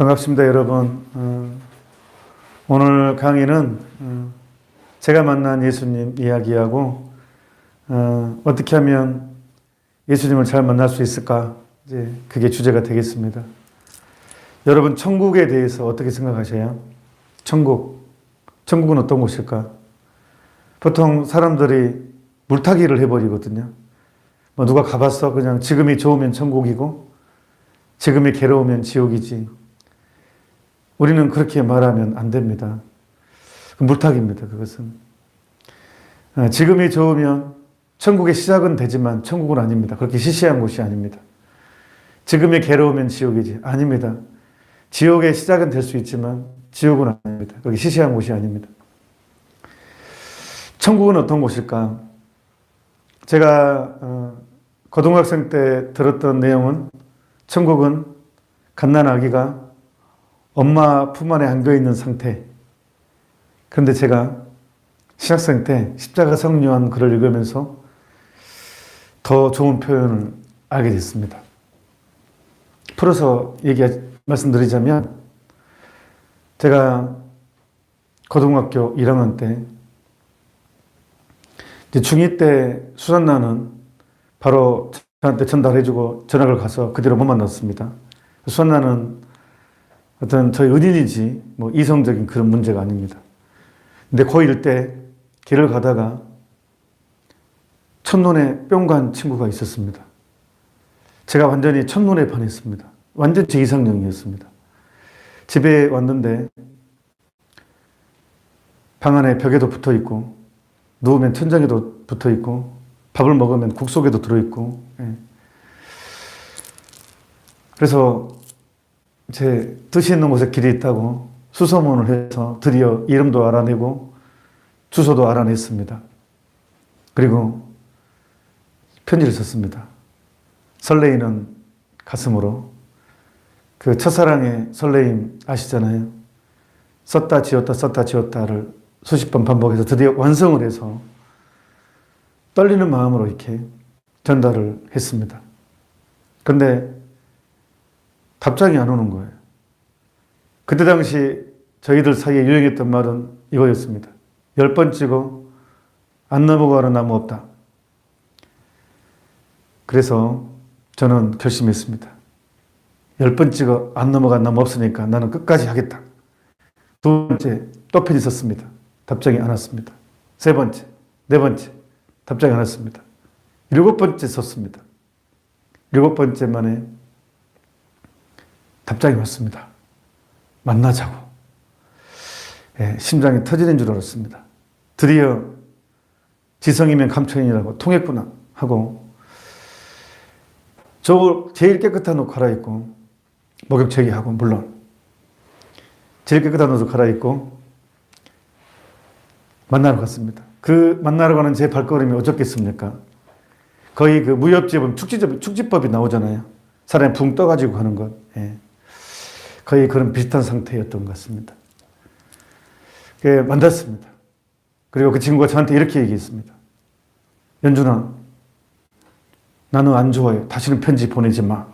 반갑습니다, 여러분. 오늘 강의는 제가 만난 예수님 이야기하고 어떻게 하면 예수님을 잘 만날 수 있을까? 이제 그게 주제가 되겠습니다. 여러분, 천국에 대해서 어떻게 생각하세요? 천국은 어떤 곳일까? 보통 사람들이 물타기를 해버리거든요. 뭐 누가 가봤어? 그냥 지금이 좋으면 천국이고 지금이 괴로우면 지옥이지. 우리는 그렇게 말하면 안 됩니다. 물타기입니다, 그것은. 지금이 좋으면 천국의 시작은 되지만 천국은 아닙니다. 그렇게 시시한 곳이 아닙니다. 지금이 괴로우면 지옥이지. 아닙니다. 지옥의 시작은 될 수 있지만 지옥은 아닙니다. 그렇게 시시한 곳이 아닙니다. 천국은 어떤 곳일까? 제가 고등학생 때 들었던 내용은 천국은 갓난아기가 엄마 품 안에 안겨있는 상태. 그런데 제가 신학생 때 십자가 성요한 글을 읽으면서 더 좋은 표현을 알게 됐습니다. 풀어서 말씀드리자면, 제가 고등학교 1학년 때 중2 때 수산나는 바로 저한테 전달해주고 전학을 가서 그대로 못 만났습니다. 수산나는 어떤 저희 은인이지 뭐 이성적인 그런 문제가 아닙니다. 근데 고1 때 길을 가다가 첫눈에 뿅 간 친구가 있었습니다. 제가 완전히 첫눈에 반했습니다. 완전 제 이상형이었습니다. 집에 왔는데 방 안에 벽에도 붙어 있고 누우면 천장에도 붙어 있고 밥을 먹으면 국 속에도 들어있고. 그래서 제 뜻이 있는 곳에 길이 있다고 수소문을 해서 드디어 이름도 알아내고 주소도 알아냈습니다. 그리고 편지를 썼습니다. 설레이는 가슴으로. 그 첫사랑의 설레임 아시잖아요. 썼다 지웠다 썼다 지웠다를 수십 번 반복해서 드디어 완성을 해서 떨리는 마음으로 이렇게 전달을 했습니다. 그런데 답장이 안 오는 거예요. 그때 당시 저희들 사이에 유행했던 말은 이거였습니다. 10번 찍어 안 넘어가는 나무 없다. 그래서 저는 결심했습니다. 10번 찍어 안 넘어간 나무 없으니까 나는 끝까지 하겠다. 두 번째 또 편지 썼습니다. 답장이 안 왔습니다. 세 번째, 네 번째 답장이 안 왔습니다. 7번째 썼습니다. 7번째 만에 답장이 왔습니다. 만나자고. 심장이 터지는 줄 알았습니다. 드디어 지성이면 감천이라고 통했구나 하고 저 제일 깨끗한 옷 갈아입고 목욕제기하고 물론 제일 깨끗한 옷을 갈아입고 만나러 갔습니다. 그 만나러 가는 제 발걸음이 어쩌겠습니까? 거의 그 무협지에 보면 축지법이 나오잖아요. 사람이 붕 떠가지고 가는 것. 거의 그런 비슷한 상태였던 것 같습니다. 만났습니다. 그리고 그 친구가 저한테 이렇게 얘기했습니다. 연준아, 나는 안 좋아해. 다시는 편지 보내지 마.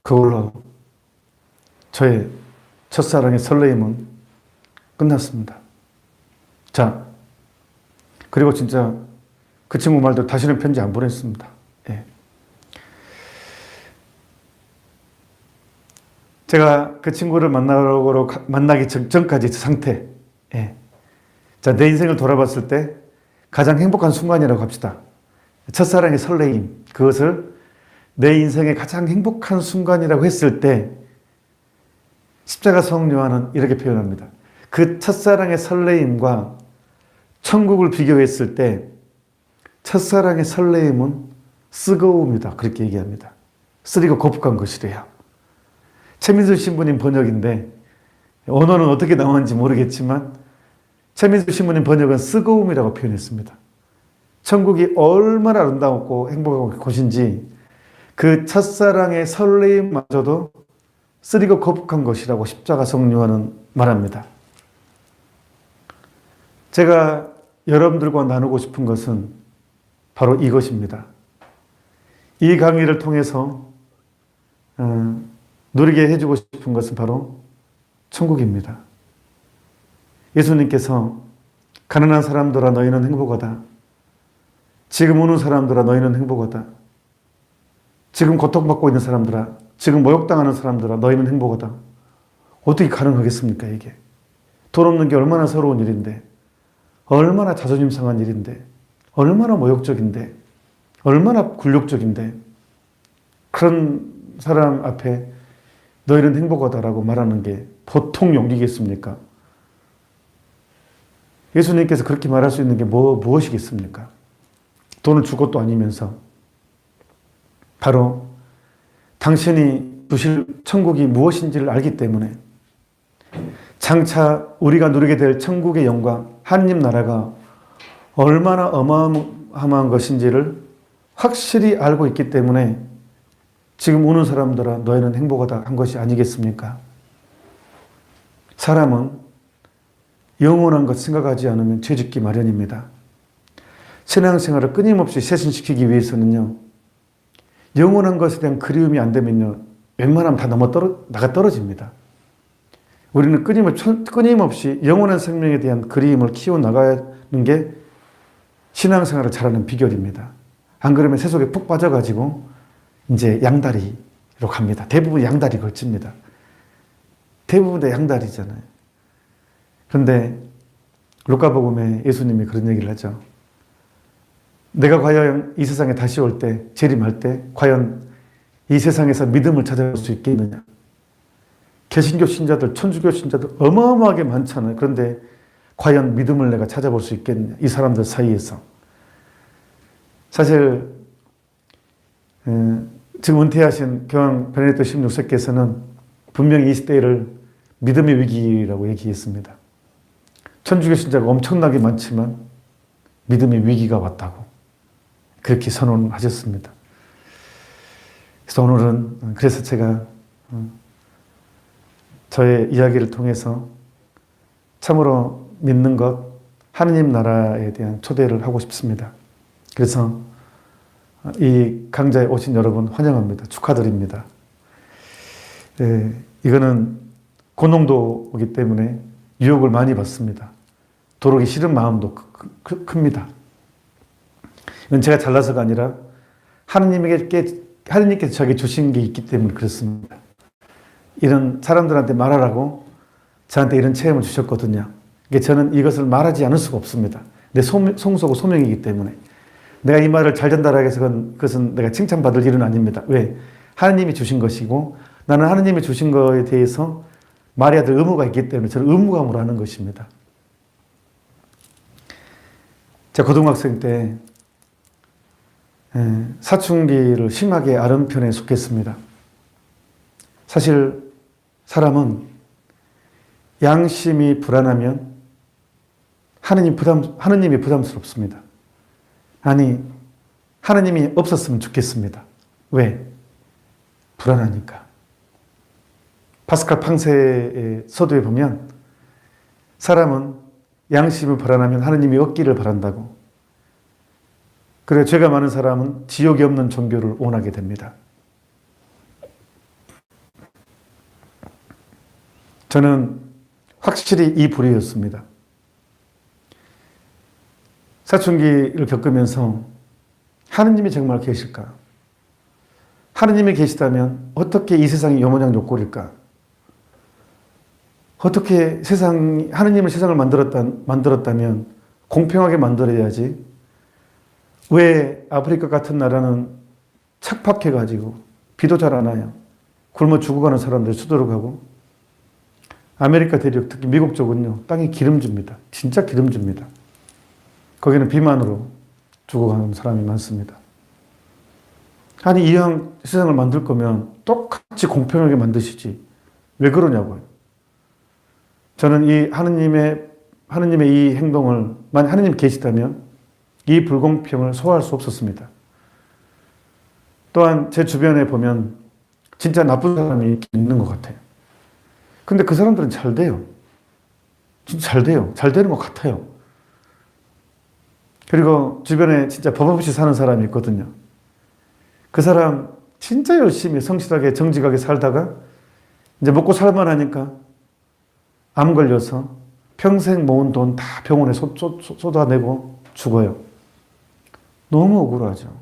그걸로 저의 첫사랑의 설레임은 끝났습니다. 자, 그리고 진짜 그 친구 말대로 다시는 편지 안 보냈습니다. 제가 그 친구를 만나기 전까지 그 상태. 자, 내 인생을 돌아봤을 때 가장 행복한 순간이라고 합시다. 첫사랑의 설레임. 그것을 내 인생의 가장 행복한 순간이라고 했을 때 십자가 성 요한은 이렇게 표현합니다. 그 첫사랑의 설레임과 천국을 비교했을 때 첫사랑의 설레임은 쓰거움이다. 그렇게 얘기합니다. 쓰리고 거북한 것이래요. 최민수 신부님 번역인데 언어는 어떻게 나왔는지 모르겠지만 최민수 신부님 번역은 쓰거움이라고 표현했습니다. 천국이 얼마나 아름다웠고 행복한 곳인지 그 첫사랑의 설레임마저도 쓰리고 거북한 것이라고 십자가 성 요한은 말합니다. 제가 여러분들과 나누고 싶은 것은 바로 이것입니다. 이 강의를 통해서 누리게 해주고 싶은 것은 바로 천국입니다. 예수님께서 가난한 사람들아 너희는 행복하다. 지금 우는 사람들아 너희는 행복하다. 지금 고통받고 있는 사람들아, 지금 모욕당하는 사람들아 너희는 행복하다. 어떻게 가능하겠습니까 이게? 돈 없는 게 얼마나 서러운 일인데, 얼마나 자존심 상한 일인데, 얼마나 모욕적인데, 얼마나 굴욕적인데, 그런 사람 앞에 너희는 행복하다라고 말하는 게 보통 용기겠습니까? 예수님께서 그렇게 말할 수 있는 게 무엇이겠습니까? 돈을 줄 것도 아니면서. 바로 당신이 주실 천국이 무엇인지를 알기 때문에, 장차 우리가 누리게 될 천국의 영광, 하느님 나라가 얼마나 어마어마한 것인지를 확실히 알고 있기 때문에 지금 우는 사람들아 너희는 행복하다 한 것이 아니겠습니까? 사람은 영원한 것 생각하지 않으면 죄짓기 마련입니다. 신앙생활을 끊임없이 쇄신시키기 위해서는요, 영원한 것에 대한 그리움이 안 되면요, 웬만하면 다 나가 떨어집니다. 우리는 끊임없이 영원한 생명에 대한 그리움을 키워나가는 게 신앙생활을 잘하는 비결입니다. 안 그러면 세속에 푹 빠져가지고 이제 양다리로 갑니다. 대부분 양다리 걸칩니다. 대부분 다 양다리잖아요. 그런데 루카복음에 예수님이 그런 얘기를 하죠. 내가 과연 이 세상에 다시 올 때, 재림할 때 과연 이 세상에서 믿음을 찾아볼 수 있겠느냐. 개신교 신자들, 천주교 신자들 어마어마하게 많잖아요. 그런데 과연 믿음을 내가 찾아볼 수 있겠느냐. 이 사람들 사이에서. 사실 지금 은퇴하신 교황 베네딕토 16세께서는 분명히 이 시대를 믿음의 위기라고 얘기했습니다. 천주교 신자가 엄청나게 많지만 믿음의 위기가 왔다고 그렇게 선언하셨습니다. 그래서 오늘은 그래서 제가 저의 이야기를 통해서 참으로 믿는 것, 하느님 나라에 대한 초대를 하고 싶습니다. 그래서 이 강좌에 오신 여러분 환영합니다. 축하드립니다. 이거는 고농도이기 때문에 유혹을 많이 받습니다. 도록이 싫은 마음도 큽니다. 이건 제가 잘나서가 아니라 하느님께서 저에게 주신 게 있기 때문에 그렇습니다. 이런 사람들한테 말하라고 저한테 이런 체험을 주셨거든요. 저는 이것을 말하지 않을 수가 없습니다. 내 송소고 소명이기 때문에. 내가 이 말을 잘 전달하기 위해서 그것은 내가 칭찬받을 일은 아닙니다. 왜? 하느님이 주신 것이고 나는 하느님이 주신 것에 대해서 말해야 될 의무가 있기 때문에 저는 의무감으로 하는 것입니다. 제가 고등학생 때 사춘기를 심하게 앓은 편에 속했습니다. 사실 사람은 양심이 불안하면 하느님이 부담스럽습니다. 아니, 하느님이 없었으면 좋겠습니다. 왜? 불안하니까. 파스칼 팡세의 서두에 보면 사람은 양심이 불안하면 하느님이 없기를 바란다고. 그래 죄가 많은 사람은 지옥이 없는 종교를 원하게 됩니다. 저는 확실히 이 부류였습니다. 사춘기를 겪으면서 하느님이 정말 계실까? 하느님이 계시다면 어떻게 이 세상이 요모양 요꼴일까? 어떻게 하느님을 세상을 만들었다면 공평하게 만들어야지. 왜 아프리카 같은 나라는 착박해가지고 비도 잘 안 와요. 굶어 죽어가는 사람들 수두룩하고, 아메리카 대륙 특히 미국 쪽은요 땅이 기름줍니다. 진짜 기름줍니다. 거기는 비만으로 죽어가는 사람이 많습니다. 아니 이왕 세상을 만들 거면 똑같이 공평하게 만드시지 왜 그러냐고요. 저는 이 하느님의 이 행동을 만약 하느님 계시다면 이 불공평을 소화할 수 없었습니다. 또한 제 주변에 보면 진짜 나쁜 사람이 있는 것 같아요. 근데 그 사람들은 잘 돼요. 진짜 잘 돼요. 잘 되는 것 같아요. 그리고 주변에 진짜 법 없이 사는 사람이 있거든요. 그 사람 진짜 열심히 성실하게 정직하게 살다가 이제 먹고 살만 하니까 암 걸려서 평생 모은 돈 다 병원에 쏟아내고 죽어요. 너무 억울하죠.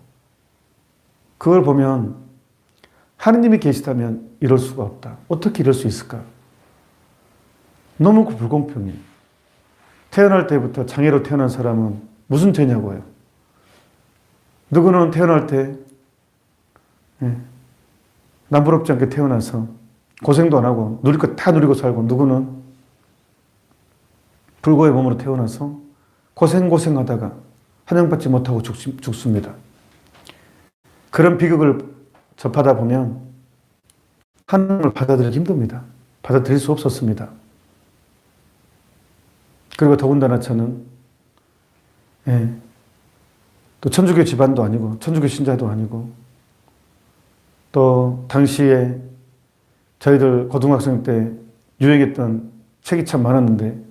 그걸 보면 하느님이 계시다면 이럴 수가 없다. 어떻게 이럴 수 있을까? 너무 불공평해. 태어날 때부터 장애로 태어난 사람은 무슨 죄냐고요. 누구는 태어날 때 남부럽지 않게 태어나서 고생도 안 하고 누릴 거 다 누리고 살고, 누구는 불고의 몸으로 태어나서 고생하다가 환영받지 못하고 죽습니다. 그런 비극을 접하다 보면 하나님을 받아들이기 힘듭니다. 받아들일 수 없었습니다. 그리고 더군다나 저는 또 천주교 집안도 아니고 천주교 신자도 아니고, 또 당시에 저희들 고등학생 때 유행했던 책이 참 많았는데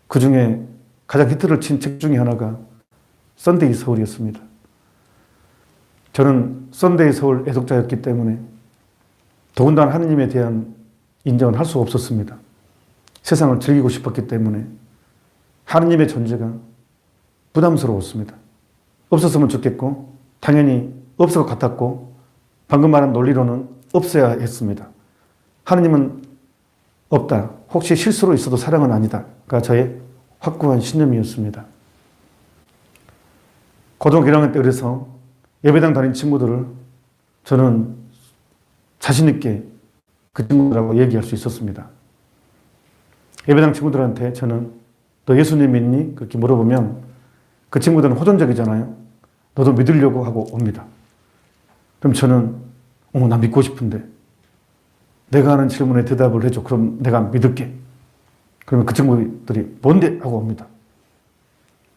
그 중에 가장 히트를 친 책 중에 하나가 썬데이 서울이었습니다. 저는 썬데이 서울 애독자였기 때문에 더군다나 하느님에 대한 인정은 할 수가 없었습니다. 세상을 즐기고 싶었기 때문에 하느님의 존재가 부담스러웠습니다. 없었으면 좋겠고, 당연히 없을 것 같았고, 방금 말한 논리로는 없어야 했습니다. 하느님은 없다. 혹시 실수로 있어도 사랑은 아니다.가 저의 확고한 신념이었습니다. 고등학교 1학년 때 그래서 예배당 다닌 친구들을 저는 자신있게 그 친구들하고 얘기할 수 있었습니다. 예배당 친구들한테 저는 너 예수님 믿니? 그렇게 물어보면 그 친구들은 호전적이잖아요. 너도 믿으려고 하고 옵니다. 그럼 저는 나 믿고 싶은데 내가 하는 질문에 대답을 해줘. 그럼 내가 믿을게. 그러면 그 친구들이 뭔데? 하고 옵니다.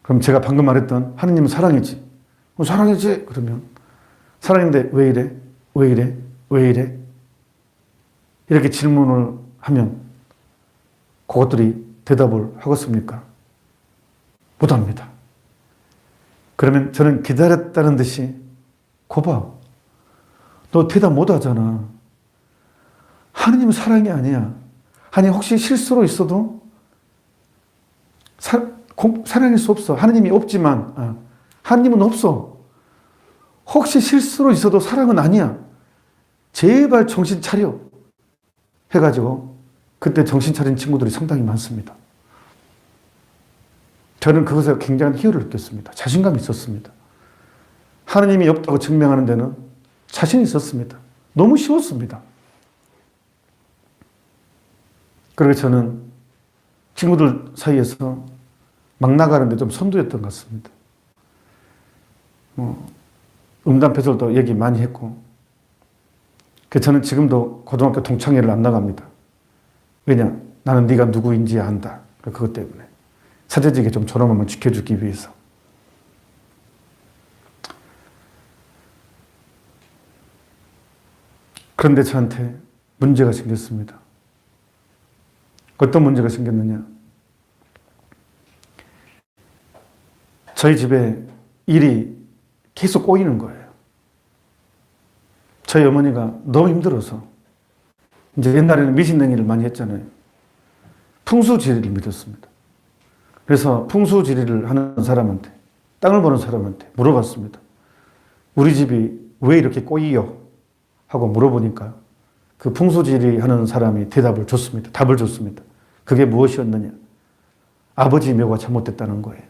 그럼 제가 방금 말했던 하느님은 사랑이지. 사랑이지? 그러면 사랑인데 왜 이래? 왜 이래? 왜 이래? 이렇게 질문을 하면 그것들이 대답을 하겠습니까? 못합니다. 그러면 저는 기다렸다는 듯이 거봐. 너 대답 못하잖아. 하느님은 사랑이 아니야. 아니 혹시 실수로 있어도 사랑일 수 없어. 하느님이 없지만 하느님은 없어. 혹시 실수로 있어도 사랑은 아니야. 제발 정신 차려. 해가지고 그때 정신 차린 친구들이 상당히 많습니다. 저는 그것에 굉장한 희열을 느꼈습니다. 자신감이 있었습니다. 하느님이 없다고 증명하는 데는 자신이 있었습니다. 너무 쉬웠습니다. 그리고 저는 친구들 사이에서 막 나가는데 좀 선두였던 것 같습니다. 음담패설도 얘기 많이 했고, 저는 지금도 고등학교 동창회를 안 나갑니다. 왜냐? 나는 네가 누구인지 안다. 그것 때문에. 사제직에 좀 존엄함을 지켜주기 위해서. 그런데 저한테 문제가 생겼습니다. 어떤 문제가 생겼느냐? 저희 집에 일이 계속 꼬이는 거예요. 저희 어머니가 너무 힘들어서, 이제 옛날에는 미신능이를 많이 했잖아요. 풍수지리를 믿었습니다. 그래서 풍수지리를 하는 사람한테, 땅을 보는 사람한테 물어봤습니다. 우리 집이 왜 이렇게 꼬이요? 하고 물어보니까 그 풍수지리 하는 사람이 대답을 줬습니다. 답을 줬습니다. 그게 무엇이었느냐? 아버지 묘가 잘못됐다는 거예요.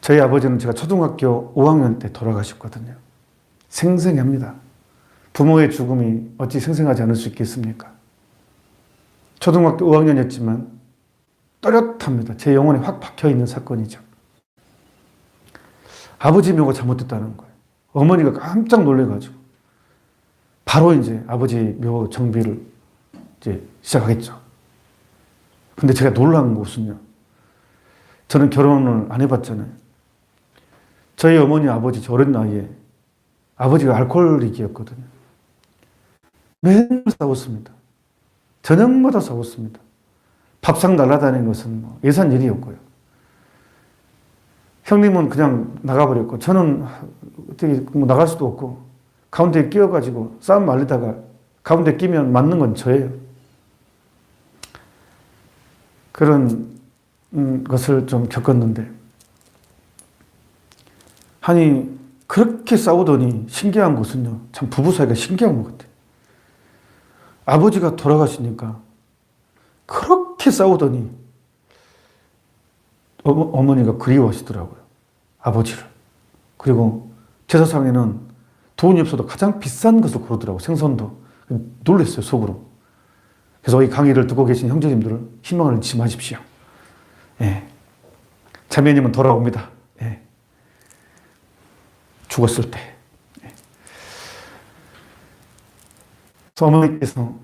저희 아버지는 제가 초등학교 5학년 때 돌아가셨거든요. 생생합니다. 부모의 죽음이 어찌 생생하지 않을 수 있겠습니까? 초등학교 5학년이었지만 또렷합니다. 제 영혼에 확 박혀있는 사건이죠. 아버지 묘가 잘못됐다는 거예요. 어머니가 깜짝 놀래가지고 바로 이제 아버지 묘 정비를 이제 시작하겠죠. 근데 제가 놀란 것은요. 저는 결혼을 안 해봤잖아요. 저희 어머니, 아버지 저 어린 나이에 아버지가 알코올릭이었거든요. 맨날 싸웠습니다. 저녁마다 싸웠습니다. 밥상 날아다니는 것은 예산 일이었고요. 형님은 그냥 나가버렸고 저는 어떻게 뭐 나갈 수도 없고 가운데에 끼어가지고 싸움 말리다가 가운데 끼면 맞는 건 저예요. 그런 것을 좀 겪었는데 아니 그렇게 싸우더니 신기한 것은요. 참 부부 사이가 신기한 것 같아요. 아버지가 돌아가시니까 그렇게 싸우더니 어머니가 그리워하시더라고요. 아버지를. 그리고 제사상에는 돈이 없어도 가장 비싼 것을 고르더라고요. 생선도. 놀랐어요, 속으로. 그래서 이 강의를 듣고 계신 형제님들을 희망을 잊지 마십시오. 예. 자매님은 돌아옵니다. 예. 죽었을 때. 예. 그래서 어머니께서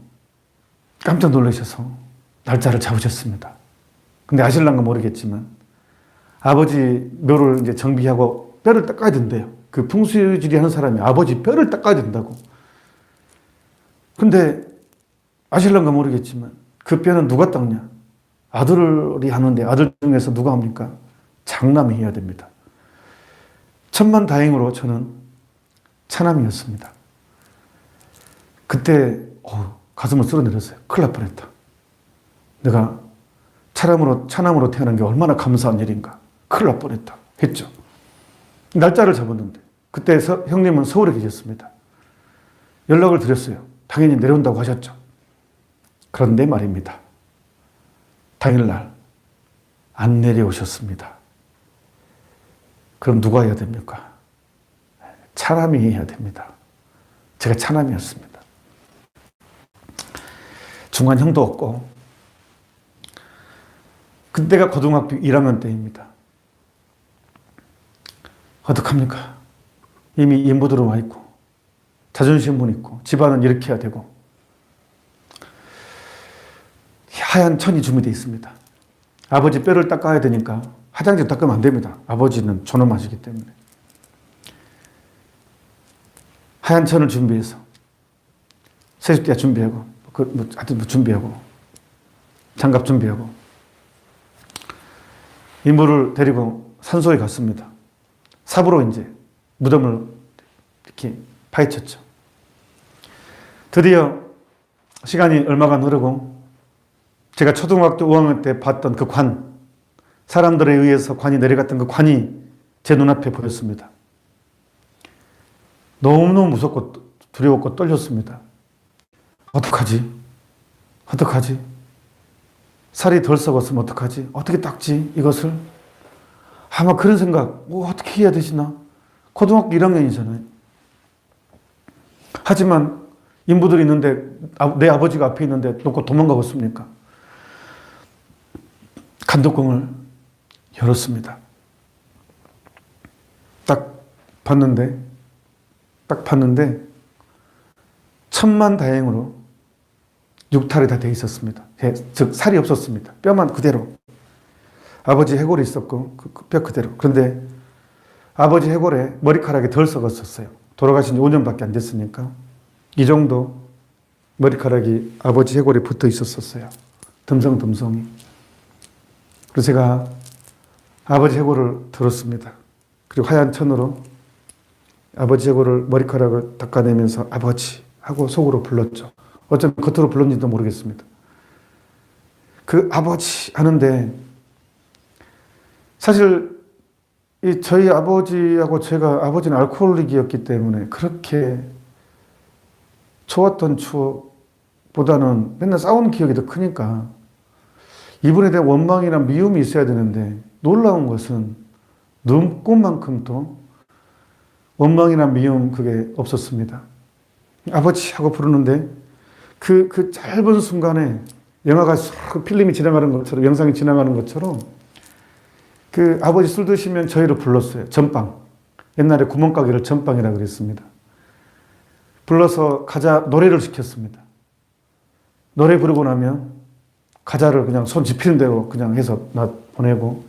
깜짝 놀라셔서 날짜를 잡으셨습니다. 근데 아실랑가 모르겠지만 아버지 묘를 이제 정비하고 뼈를 닦아야 된대요. 그 풍수지리 하는 사람이 아버지 뼈를 닦아야 된다고. 근데 아실랑가 모르겠지만 그 뼈는 누가 닦냐? 아들이 하는데 아들 중에서 누가 합니까? 장남이 해야 됩니다. 천만다행으로 저는 차남이었습니다. 그때 가슴을 쓸어내렸어요. 큰일 날 뻔했다. 내가 차남으로 태어난 게 얼마나 감사한 일인가. 큰일 날 뻔했다. 했죠. 날짜를 잡았는데 그때 형님은 서울에 계셨습니다. 연락을 드렸어요. 당연히 내려온다고 하셨죠. 그런데 말입니다. 당일날 안 내려오셨습니다. 그럼 누가 해야 됩니까? 차남이 해야 됩니다. 제가 차남이었습니다. 중간 형도 없고 그때가 고등학교 1학년 때입니다. 어떡합니까? 이미 인부 들어와 있고 자존심은 있고 집안은 이렇게 해야 되고 하얀 천이 준비되어 있습니다. 아버지 뼈를 닦아야 되니까 화장실 닦으면 안 됩니다. 아버지는 존엄하시기 때문에. 하얀 천을 준비해서 세숫대야 준비하고 하여튼 준비하고 장갑 준비하고 인부를 데리고 산소에 갔습니다. 삽으로 이제 무덤을 이렇게 파헤쳤죠. 드디어 시간이 얼마간 흐르고 제가 초등학교 5학년 때 봤던 그 관, 사람들에 의해서 관이 내려갔던 그 관이 제 눈앞에 보였습니다. 너무너무 무섭고 두려웠고 떨렸습니다. 어떡하지? 어떡하지? 살이 덜 썩었으면 어떡하지? 어떻게 닦지? 이것을? 아마 그런 생각, 어떻게 해야 되시나? 고등학교 1학년이잖아요. 하지만 인부들이 있는데 내 아버지가 앞에 있는데 놓고 도망가겠습니까? 간독공을 열었습니다. 딱 봤는데 천만다행으로 육탈이 다 돼 있었습니다. 즉 살이 없었습니다. 뼈만 그대로. 아버지 해골이 있었고 그 뼈 그대로. 그런데 아버지 해골에 머리카락이 덜 썩었었어요. 돌아가신 지 5년밖에 안 됐으니까 이 정도 머리카락이 아버지 해골에 붙어 있었어요. 듬성듬성이. 그래서 제가 아버지 해골을 들었습니다. 그리고 하얀 천으로 아버지 해골을 머리카락을 닦아내면서 아버지 하고 속으로 불렀죠. 어쩌면 겉으로 불렀는지도 모르겠습니다. 그 아버지 하는데 사실 저희 아버지하고 제가 아버지는 알코올릭이었기 때문에 그렇게 좋았던 추억보다는 맨날 싸우는 기억이 더 크니까 이분에 대한 원망이나 미움이 있어야 되는데 놀라운 것은 눈꽃만큼도 원망이나 미움 그게 없었습니다. 아버지 하고 부르는데 그 짧은 순간에 영화가 필름이 지나가는 것처럼 영상이 지나가는 것처럼 그 아버지 술 드시면 저희를 불렀어요. 전빵. 옛날에 구멍가게를 전빵이라고 그랬습니다. 불러서 가자 노래를 시켰습니다. 노래 부르고 나면 가자를 그냥 손 집히는 대로 그냥 해서 나 보내고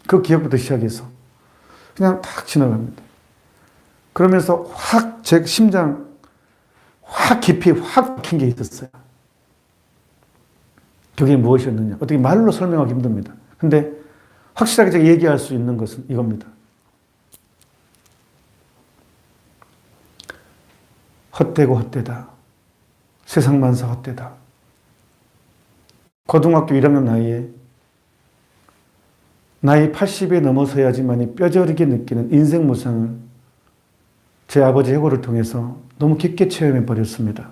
그 기억부터 시작해서 그냥 탁 지나갑니다. 그러면서 확 제 심장 확 깊이 확 박힌 게 있었어요. 그게 무엇이었느냐. 어떻게 말로 설명하기 힘듭니다. 근데 확실하게 제가 얘기할 수 있는 것은 이겁니다. 헛되고 헛되다. 세상 만사 헛되다. 고등학교 1학년 나이 80에 넘어서야지만이 뼈저리게 느끼는 인생 무상을 제 아버지 해고를 통해서 너무 깊게 체험해 버렸습니다.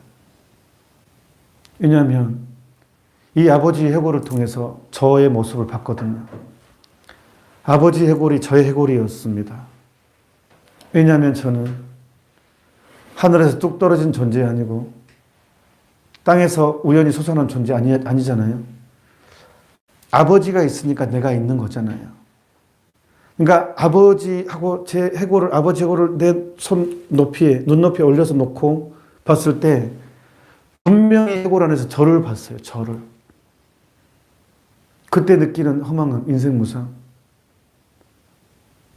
왜냐하면 이 아버지 해고를 통해서 저의 모습을 봤거든요. 아버지 해골이 저의 해골이었습니다. 왜냐하면 저는 하늘에서 뚝 떨어진 존재 아니고 땅에서 우연히 솟아난 존재 아니잖아요. 아버지가 있으니까 내가 있는 거잖아요. 그러니까 아버지하고 제 해골을, 아버지 해골을 내 손 높이에, 눈높이에 올려서 놓고 봤을 때 분명히 해골 안에서 저를 봤어요. 저를. 그때 느끼는 허망함, 인생 무상.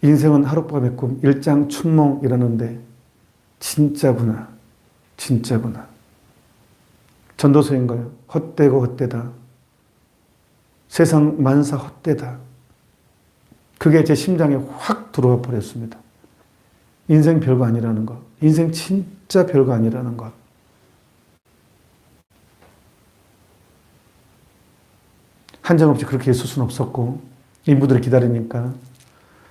인생은 하룻밤의 꿈, 일장춘몽이라는데 진짜구나. 진짜구나. 전도서인가요? 헛되고 헛되다. 세상 만사 헛되다. 그게 제 심장에 확 들어와 버렸습니다. 인생 별거 아니라는 것. 인생 진짜 별거 아니라는 것. 한정없이 그렇게 있을 수는 없었고, 인부들이 기다리니까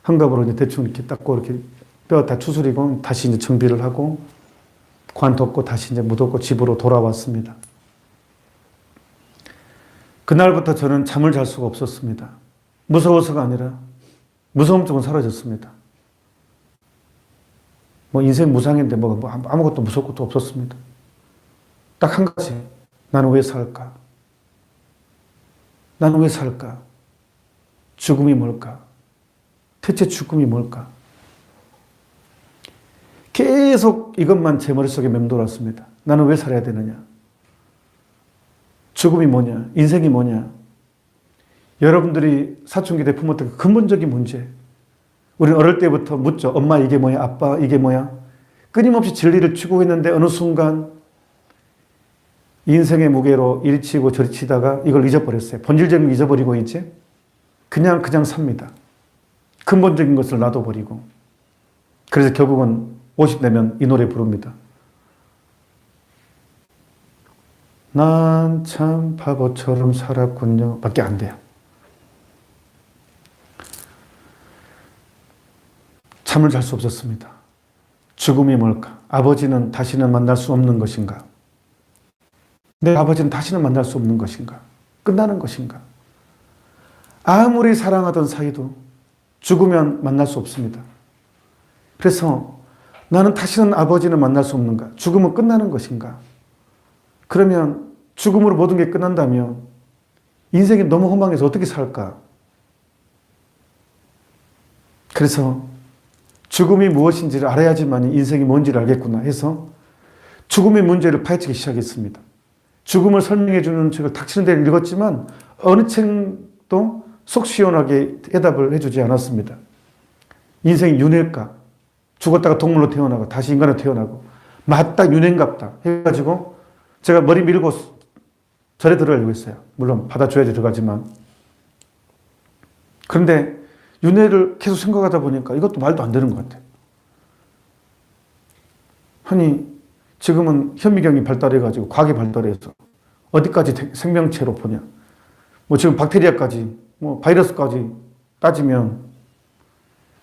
한갑으로 이제 대충 이렇게 닦고 이렇게 뼈 다 추스리고 다시 이제 정비를 하고 관 덮고 다시 이제 묻었고 집으로 돌아왔습니다. 그날부터 저는 잠을 잘 수가 없었습니다. 무서워서가 아니라 무서움 쪽은 사라졌습니다. 뭐 인생 무상인데 뭐 아무것도 무서울 것도 없었습니다. 딱 한 가지. 나는 왜 살까? 나는 왜 살까? 죽음이 뭘까? 대체 죽음이 뭘까? 계속 이것만 제 머릿속에 맴돌았습니다. 나는 왜 살아야 되느냐? 죽음이 뭐냐? 인생이 뭐냐? 여러분들이 사춘기 때 부모한테 근본적인 문제. 우리는 어릴 때부터 묻죠. 엄마 이게 뭐야? 아빠 이게 뭐야? 끊임없이 진리를 추구했는데 어느 순간 인생의 무게로 이리 치고 저리 치다가 이걸 잊어버렸어요. 본질적인 걸 잊어버리고 이제 그냥 삽니다. 근본적인 것을 놔둬버리고. 그래서 결국은 50 되면 이 노래 부릅니다. 난 참 바보처럼 살았군요. 밖에 안 돼요. 잠을 잘 수 없었습니다. 죽음이 뭘까? 아버지는 다시는 만날 수 없는 것인가? 내 아버지는 다시는 만날 수 없는 것인가? 끝나는 것인가? 아무리 사랑하던 사이도 죽으면 만날 수 없습니다. 그래서 나는 다시는 아버지는 만날 수 없는가? 죽으면 끝나는 것인가? 그러면 죽음으로 모든 게 끝난다면 인생이 너무 허망해서 어떻게 살까? 그래서 죽음이 무엇인지를 알아야지만 인생이 뭔지를 알겠구나 해서 죽음의 문제를 파헤치기 시작했습니다. 죽음을 설명해 주는 책을 닥치는 데를 읽었지만 어느 책도 속 시원하게 해답을 해주지 않았습니다. 인생이 윤회일까? 죽었다가 동물로 태어나고 다시 인간으로 태어나고 맞다 윤회인갑다 해가지고 제가 머리 밀고 절에 들어가려고 했어요. 물론 받아줘야지 들어가지만. 그런데 윤회를 계속 생각하다 보니까 이것도 말도 안 되는 것 같아요. 아니 지금은 현미경이 발달해가지고 과학이 발달해서 어디까지 생명체로 보냐. 뭐 지금 박테리아까지 뭐 바이러스까지 따지면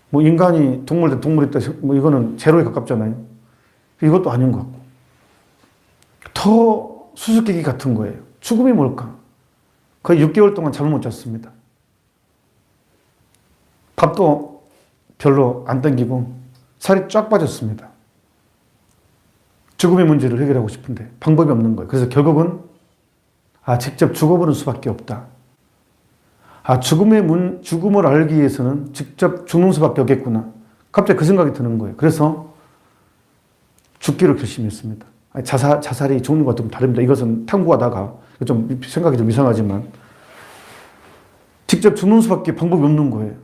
뭐 인간이 동물이 있다 뭐 이거는 제로에 가깝잖아요. 이것도 아닌 것 같고 더 수수께끼 같은 거예요. 죽음이 뭘까? 거의 6개월 동안 잠을 못 잤습니다. 밥도 별로 안 땡기고 살이 쫙 빠졌습니다. 죽음의 문제를 해결하고 싶은데 방법이 없는 거예요. 그래서 결국은 직접 죽어보는 수밖에 없다. 죽음을 알기 위해서는 직접 죽는 수밖에 없겠구나. 갑자기 그 생각이 드는 거예요. 그래서 죽기로 결심했습니다. 자살이 죽는 것과 좀 다릅니다. 이것은 탐구하다가 좀 생각이 좀 이상하지만 직접 죽는 수밖에 방법이 없는 거예요.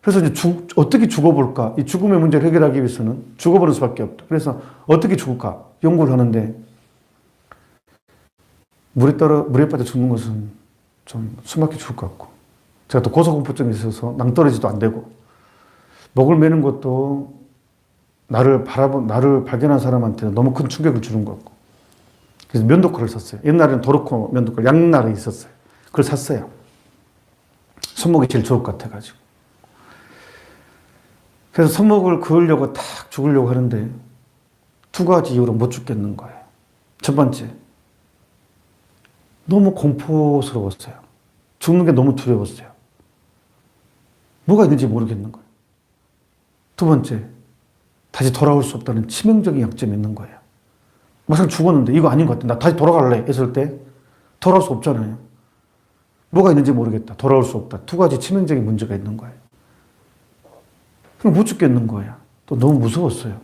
그래서 이제 어떻게 죽어볼까? 이 죽음의 문제를 해결하기 위해서는 죽어보는 수밖에 없다. 그래서 어떻게 죽을까? 연구를 하는데 물에 빠져 죽는 것은 좀 숨막혀 죽을 것 같고 제가 또 고소공포증이 있어서 낭떠러지도 안 되고 목을 매는 것도 나를 발견한 사람한테는 너무 큰 충격을 주는 것 같고. 그래서 면도칼을 샀어요. 옛날에는 도르코 면도칼, 양날이 있었어요. 그걸 샀어요. 손목이 제일 좋을 것 같아가지고. 그래서 손목을 그으려고 탁 죽으려고 하는데 두 가지 이유로 못 죽겠는 거예요. 첫 번째, 너무 공포스러웠어요. 죽는 게 너무 두려웠어요. 뭐가 있는지 모르겠는 거예요. 두 번째, 다시 돌아올 수 없다는 치명적인 약점이 있는 거예요. 막상 죽었는데 이거 아닌 것 같아. 나 다시 돌아갈래 했을 때 돌아올 수 없잖아요. 뭐가 있는지 모르겠다. 돌아올 수 없다. 두 가지 치명적인 문제가 있는 거예요. 그럼 못 죽겠는 거예요. 또 너무 무서웠어요.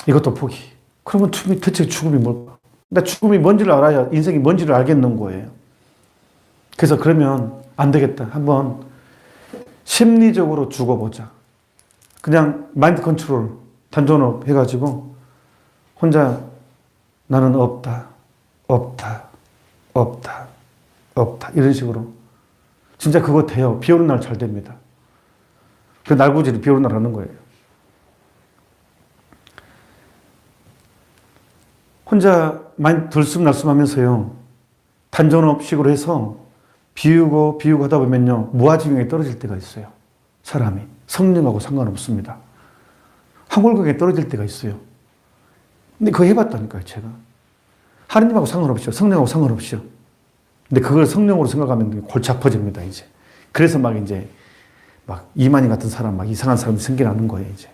이것도 포기. 그러면 대체 죽음이 뭘까? 나 죽음이 뭔지를 알아야 인생이 뭔지를 알겠는 거예요. 그래서 그러면 안 되겠다. 한번 심리적으로 죽어보자. 그냥 마인드 컨트롤, 단전업 해가지고 혼자 나는 없다, 없다, 없다, 없다. 이런 식으로. 진짜 그거 돼요. 비 오는 날 잘 됩니다. 그 날구질이 비 오는 날 하는 거예요. 혼자 많이 들숨날숨 하면서요. 단전업식으로 해서 비우고 하다 보면요. 무아지경에 떨어질 때가 있어요. 사람이. 성령하고 상관없습니다. 황홀경에 떨어질 때가 있어요. 근데 그거 해봤다니까요, 제가. 하느님하고 상관없이요. 성령하고 상관없이요. 근데 그걸 성령으로 생각하면 골치 아파집니다, 이제. 그래서 막 이제 막 이만희 같은 사람, 막 이상한 사람이 생겨나는 거예요, 이제.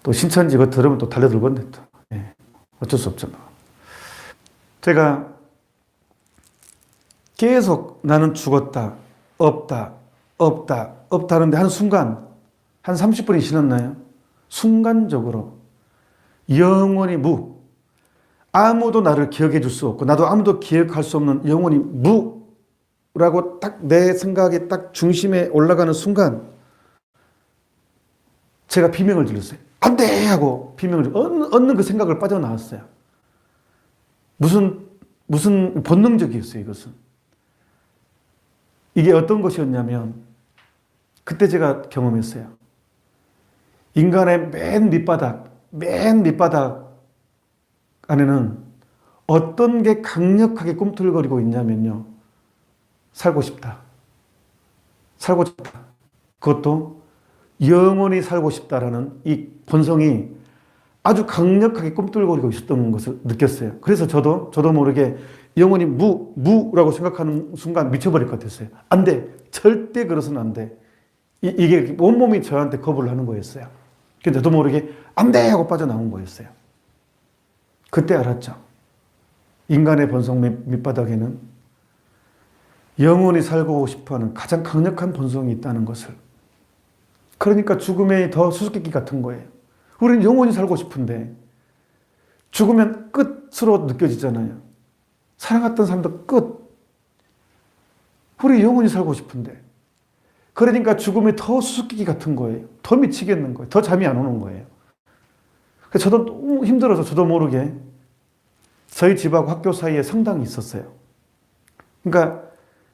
또 신천지 그거 들으면 또 달려들건데 또. 예. 어쩔 수 없잖아. 제가 계속 나는 죽었다, 없다, 없다, 없다 하는데 한 순간, 한 30분이 지났나요? 순간적으로 영원히 무. 아무도 나를 기억해 줄 수 없고 나도 아무도 기억할 수 없는 영원히 무라고 딱 내 생각이 딱 중심에 올라가는 순간 제가 비명을 질렀어요. 안 돼! 하고 비명을 얻는 그 생각을 빠져나왔어요. 무슨 본능적이었어요, 이것은. 이게 어떤 것이었냐면 그때 제가 경험했어요. 인간의 맨 밑바닥 안에는 어떤 게 강력하게 꿈틀거리고 있냐면요. 살고 싶다. 살고 싶다. 그것도 영원히 살고 싶다라는 이 본성이 아주 강력하게 꿈틀거리고 있었던 것을 느꼈어요. 그래서 저도 모르게 영원히 무라고 생각하는 순간 미쳐버릴 것 같았어요. 안 돼. 절대 그래서는 안 돼. 이게 온몸이 저한테 거부를 하는 거였어요. 근데 저도 모르게 안 돼! 하고 빠져나온 거였어요. 그때 알았죠. 인간의 본성 밑바닥에는 영원히 살고 싶어하는 가장 강력한 본성이 있다는 것을. 그러니까 죽음이 더 수수께끼 같은 거예요. 우리는 영원히 살고 싶은데 죽으면 끝으로 느껴지잖아요. 사랑했던 사람도 끝. 우리 영원히 살고 싶은데. 그러니까 죽음이 더 수수께끼 같은 거예요. 더 미치겠는 거예요. 더 잠이 안 오는 거예요. 그래서 저도 너무 힘들어서 저도 모르게 저희 집하고 학교 사이에 성당이 있었어요. 그러니까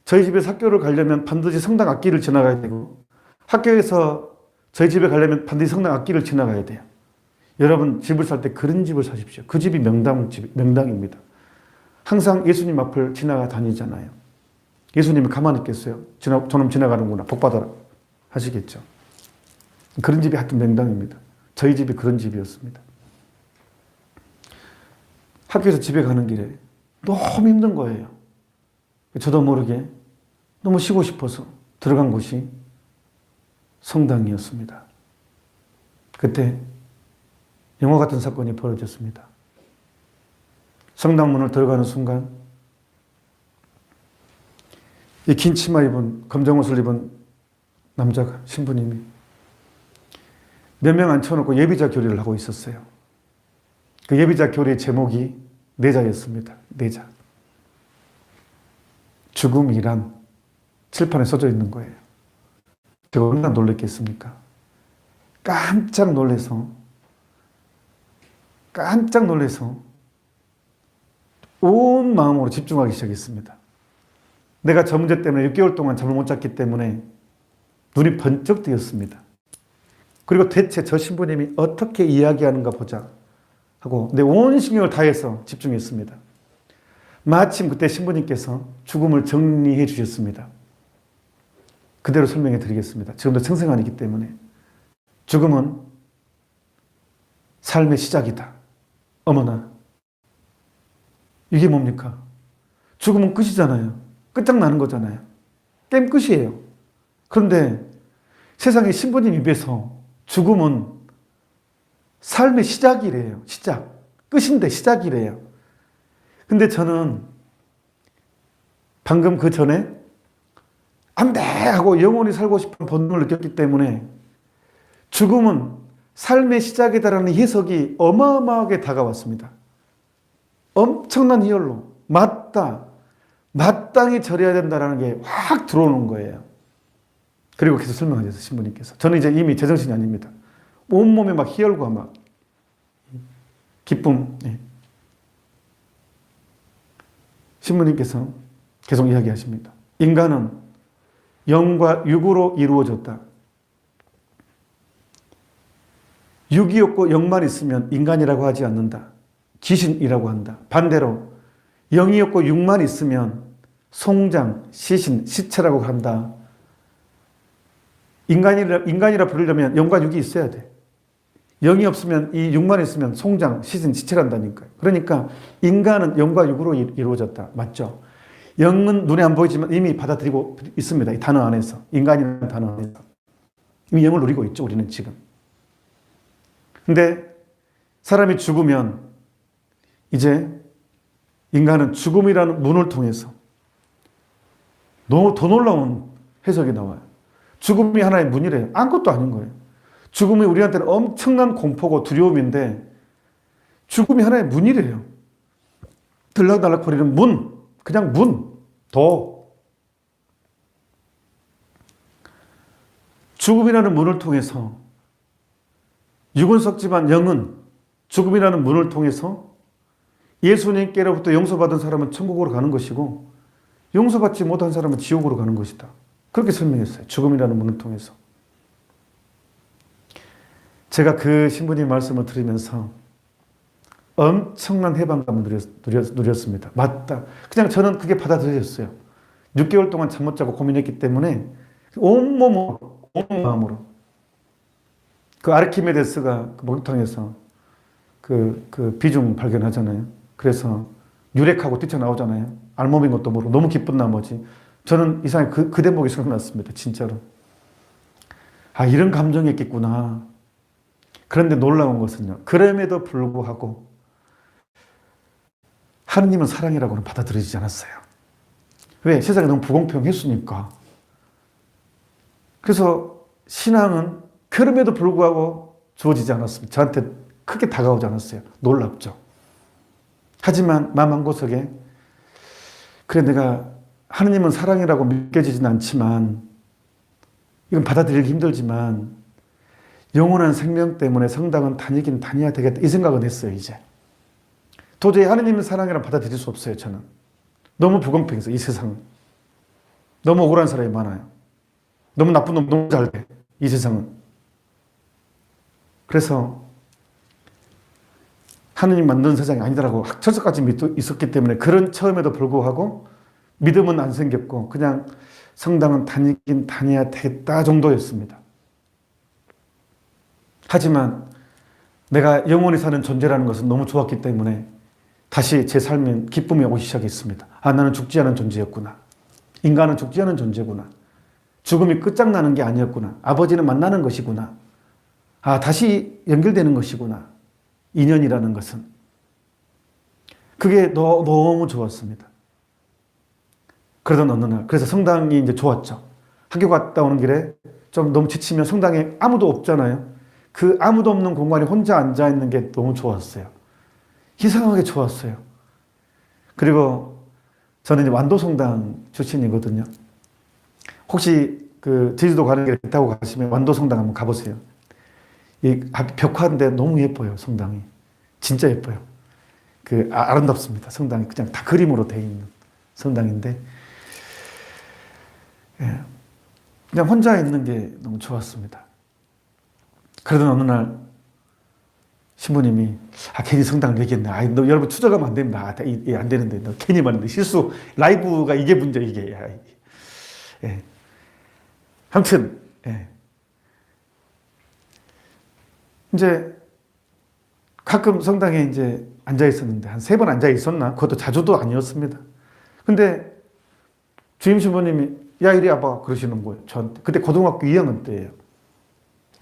저희 집에서 학교를 가려면 반드시 성당 앞길을 지나가야 되고 학교에서 저희 집에 가려면 반드시 성당 앞길을 지나가야 돼요. 여러분 집을 살 때 그런 집을 사십시오. 그 집이 명당입니다. 항상 예수님 앞을 지나가 다니잖아요. 예수님이 가만히 있겠어요? 저놈 지나가는구나. 복받아라. 하시겠죠. 그런 집이 하여튼 명당입니다. 저희 집이 그런 집이었습니다. 학교에서 집에 가는 길에 너무 힘든 거예요. 저도 모르게 너무 쉬고 싶어서 들어간 곳이 성당이었습니다. 그때 영화 같은 사건이 벌어졌습니다. 성당문을 들어가는 순간 이 긴 치마 입은 검정 옷을 입은 남자가 신부님이 몇 명 앉혀놓고 예비자 교리를 하고 있었어요. 그 예비자 교리의 제목이 내자였습니다. 내자. 죽음이란 칠판에 써져 있는 거예요. 제가 얼마나 놀랬겠습니까? 깜짝 놀라서 온 마음으로 집중하기 시작했습니다. 내가 저 문제 때문에 6개월 동안 잠을 못 잤기 때문에 눈이 번쩍 뜨였습니다. 그리고 대체 저 신부님이 어떻게 이야기하는가 보자 하고 내 온 신경을 다해서 집중했습니다. 마침 그때 신부님께서 죽음을 정리해 주셨습니다. 그대로 설명해 드리겠습니다. 지금도 생생하기 때문에. 죽음은 삶의 시작이다. 어머나. 이게 뭡니까? 죽음은 끝이잖아요. 끝장나는 거잖아요. 게임 끝이에요. 그런데 세상에 신부님 입에서 죽음은 삶의 시작이래요. 시작. 끝인데 시작이래요. 근데 저는 방금 그 전에 안 돼! 하고 영원히 살고 싶은 본능을 느꼈기 때문에 죽음은 삶의 시작이다라는 해석이 어마어마하게 다가왔습니다. 엄청난 희열로 맞다. 마땅히 절해야 된다는 게 확 들어오는 거예요. 그리고 계속 설명하셨어요. 신부님께서. 저는 이제 이미 제정신이 아닙니다. 온몸에 막 희열과 막 기쁨. 예. 신부님께서 계속 이야기하십니다. 인간은 영과 육으로 이루어졌다. 육이 없고 영만 있으면 인간이라고 하지 않는다. 귀신이라고 한다. 반대로 영이 없고 육만 있으면 송장, 시신, 시체라고 한다. 인간이라 부르려면 영과 육이 있어야 돼. 영이 없으면 이 육만 있으면 송장, 시신, 시체란다니까요. 그러니까 인간은 영과 육으로 이루어졌다. 맞죠? 영은 눈에 안 보이지만 이미 받아들이고 있습니다. 이 단어 안에서. 인간이라는 단어 안에서. 이미 영을 누리고 있죠. 우리는 지금. 근데 사람이 죽으면 이제 인간은 죽음이라는 문을 통해서 너무 더 놀라운 해석이 나와요. 죽음이 하나의 문이래요. 아무것도 아닌 거예요. 죽음이 우리한테는 엄청난 공포고 두려움인데 죽음이 하나의 문이래요. 들락날락거리는 문. 그냥 문. 도. 죽음이라는 문을 통해서 육은 썩지만 영은 죽음이라는 문을 통해서 예수님께로부터 용서받은 사람은 천국으로 가는 것이고 용서받지 못한 사람은 지옥으로 가는 것이다. 그렇게 설명했어요. 죽음이라는 문을 통해서. 제가 그 신부님 말씀을 들으면서 엄청난 해방감을 누렸습니다. 맞다. 그냥 저는 그게 받아들여졌어요. 6개월 동안 잠 못 자고 고민했기 때문에 온몸으로, 온 마음으로. 그 아르키메데스가 그 목욕탕에서 그 비중 발견하잖아요. 그래서 유rek하고 뛰쳐나오잖아요. 알몸인 것도 모르고 너무 기쁜 나머지. 저는 이상하게 그 대목이 생각났습니다. 진짜로. 아, 이런 감정이 있겠구나. 그런데 놀라운 것은요. 그럼에도 불구하고 하느님은 사랑이라고는 받아들이지 않았어요. 왜? 세상이 너무 불공평했으니까. 그래서 신앙은 그럼에도 불구하고 주어지지 않았습니다. 저한테 크게 다가오지 않았어요. 놀랍죠. 하지만 마음 한구석에 그래 내가 하느님은 사랑이라고 믿겨지진 않지만 이건 받아들이기 힘들지만 영원한 생명 때문에 성당은 다니긴 다녀야 되겠다 이 생각은 했어요. 이제 도저히 하느님은 사랑이라 받아들일 수 없어요. 저는 너무 불공평해서 이 세상은 너무 억울한 사람이 많아요. 너무 나쁜 놈 너무 잘 돼. 이 세상은. 그래서 하느님 만든 세상이 아니다라고 철석까지 믿고 있었기 때문에 그런 처음에도 불구하고 믿음은 안 생겼고 그냥 성당은 다니긴 다녀야 되겠다 정도였습니다. 하지만 내가 영원히 사는 존재라는 것은 너무 좋았기 때문에 다시 제 삶엔 기쁨이 오기 시작했습니다. 아, 나는 죽지 않은 존재였구나. 인간은 죽지 않은 존재구나. 죽음이 끝장나는 게 아니었구나. 아버지는 만나는 것이구나. 아, 다시 연결되는 것이구나. 인연이라는 것은. 그게 너무 좋았습니다. 그러던 어느 날, 그래서 성당이 이제 좋았죠. 학교 갔다 오는 길에 좀 너무 지치면 성당에 아무도 없잖아요. 그 아무도 없는 공간에 혼자 앉아있는 게 너무 좋았어요. 이상하게 좋았어요. 그리고 저는 이제 완도성당 출신이거든요. 혹시 그 제주도 가는 길에 타고 가시면 완도성당 한번 가보세요. 이 벽화인데 너무 예뻐요, 성당이. 진짜 예뻐요. 아름답습니다, 성당이. 그냥 다 그림으로 되어 있는 성당인데, 예. 그냥 혼자 있는 게 너무 좋았습니다. 그러던 어느 날 신부님이 괜히 성당을 얘기했네. 너 여러분 추적하면 안 됩니다. 안 되는데 너 괜히 말했는데 실수. 라이브가 이게 문제 이게. 예. 아무튼 예. 이제 가끔 성당에 이제 앉아 있었는데 한 3번 앉아 있었나? 그것도 자주도 아니었습니다. 근데 주임 신부님이 야 이리 와봐 그러시는 거예요. 저한테. 그때 고등학교 2학년 때예요.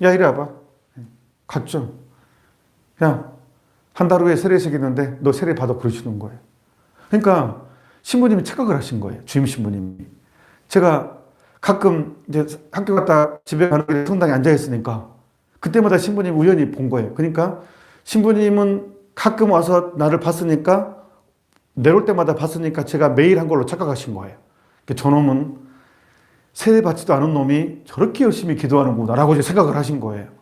야 이리 와봐. 갔죠. 야, 한 달 후에 세례식 있는데 너 세례 받아 그러시는 거예요. 그러니까 신부님이 착각을 하신 거예요. 주임 신부님이. 제가 가끔 이제 학교 갔다 집에 가는 길에 성당에 앉아 있으니까 그때마다 신부님 우연히 본 거예요. 그러니까 신부님은 가끔 와서 나를 봤으니까 내려올 때마다 봤으니까 제가 매일 한 걸로 착각하신 거예요. 저놈은 세례 받지도 않은 놈이 저렇게 열심히 기도하는구나라고 생각을 하신 거예요.